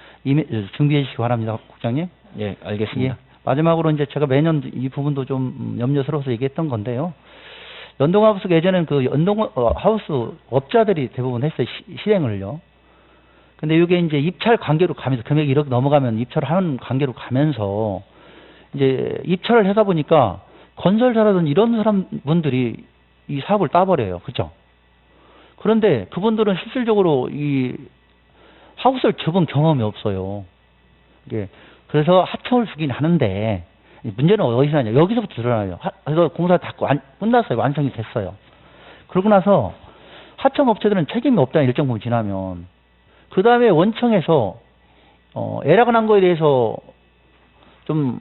준비해 주시기 바랍니다, 국장님.
예, 알겠습니다.
예. 마지막으로 이제 제가 매년 이 부분도 좀 염려스러워서 얘기했던 건데요. 연동하우스가 예전에는 그 연동하우스 업자들이 대부분 했어요, 시행을요. 근데 이게 이제 입찰 관계로 가면서 금액이 1억 넘어가면 입찰을 하는 관계로 가면서 이제 입찰을 하다 보니까 건설사라든지 이런 사람분들이 이 사업을 따버려요. 그죠? 그런데 그분들은 실질적으로 이 하우스를 접은 경험이 없어요. 이게 그래서 하청을 주긴 하는데 문제는 어디서 나냐? 여기서부터 드러나요. 그래서 공사 다 끝났어요. 완성이 됐어요. 그러고 나서 하청 업체들은 책임이 없다는 일정 부분 지나면 그 다음에 원청에서 애라가 난 거에 대해서 좀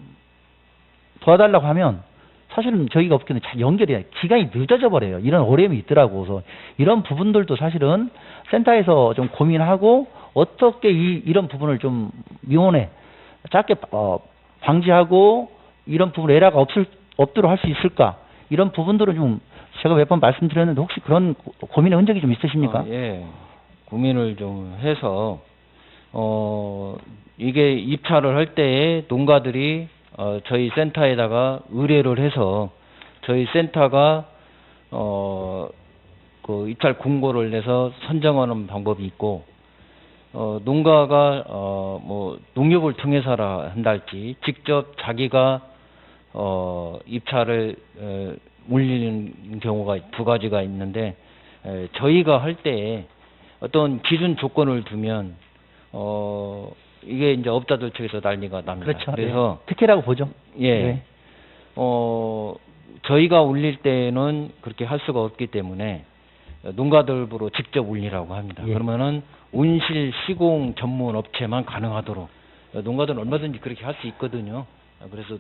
도와달라고 하면 사실은 저희가 없기는 잘 연결이 기간이 늦어져 버려요. 이런 어려움이 있더라고. 그래서 이런 부분들도 사실은 센터에서 좀 고민하고 어떻게 이런 부분을 좀 미온에 짧게 방지하고 이런 부분 에러가 없도록 할 수 있을까? 이런 부분들은 좀 제가 몇 번 말씀드렸는데 혹시 그런 고민의 흔적이 좀 있으십니까?
예. 고민을 좀 해서 이게 입찰을 할 때에 농가들이 저희 센터에다가 의뢰를 해서 저희 센터가 그 입찰 공고를 내서 선정하는 방법이 있고 농가가 뭐 농협을 통해서라 한달지 직접 자기가 입찰을 올리는 경우가 두 가지가 있는데 저희가 할 때 어떤 기준 조건을 두면 이게 이제 업자들 측에서 난리가 납니다.
그렇죠.
그래서
예. 특혜라고 보죠.
예.
네.
저희가 올릴 때는 그렇게 할 수가 없기 때문에 농가들부로 직접 올리라고 합니다.
예.
그러면은 온실 시공 전문 업체만 가능하도록 농가들은 얼마든지 그렇게 할 수 있거든요. 그래서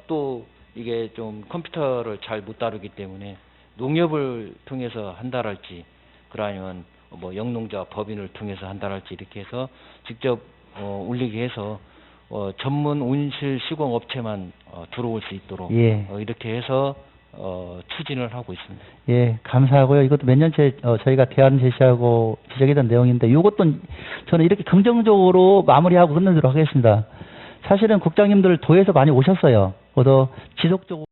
또 이게 좀 컴퓨터를 잘 못 다루기 때문에 농협을 통해서 한다랄지, 그러면 뭐 영농자 법인을 통해서 한다랄지 이렇게 해서 직접 울리게 해서 전문 온실 시공 업체만 들어올 수 있도록
예.
이렇게 해서 추진을 하고 있습니다.
예, 감사하고요. 이것도 몇 년째 저희가 대안 제시하고 지적했던 내용인데 이것도 저는 이렇게 긍정적으로 마무리하고 끝내도록 하겠습니다. 사실은 국장님들 도에서 많이 오셨어요. 그래서 지속적으로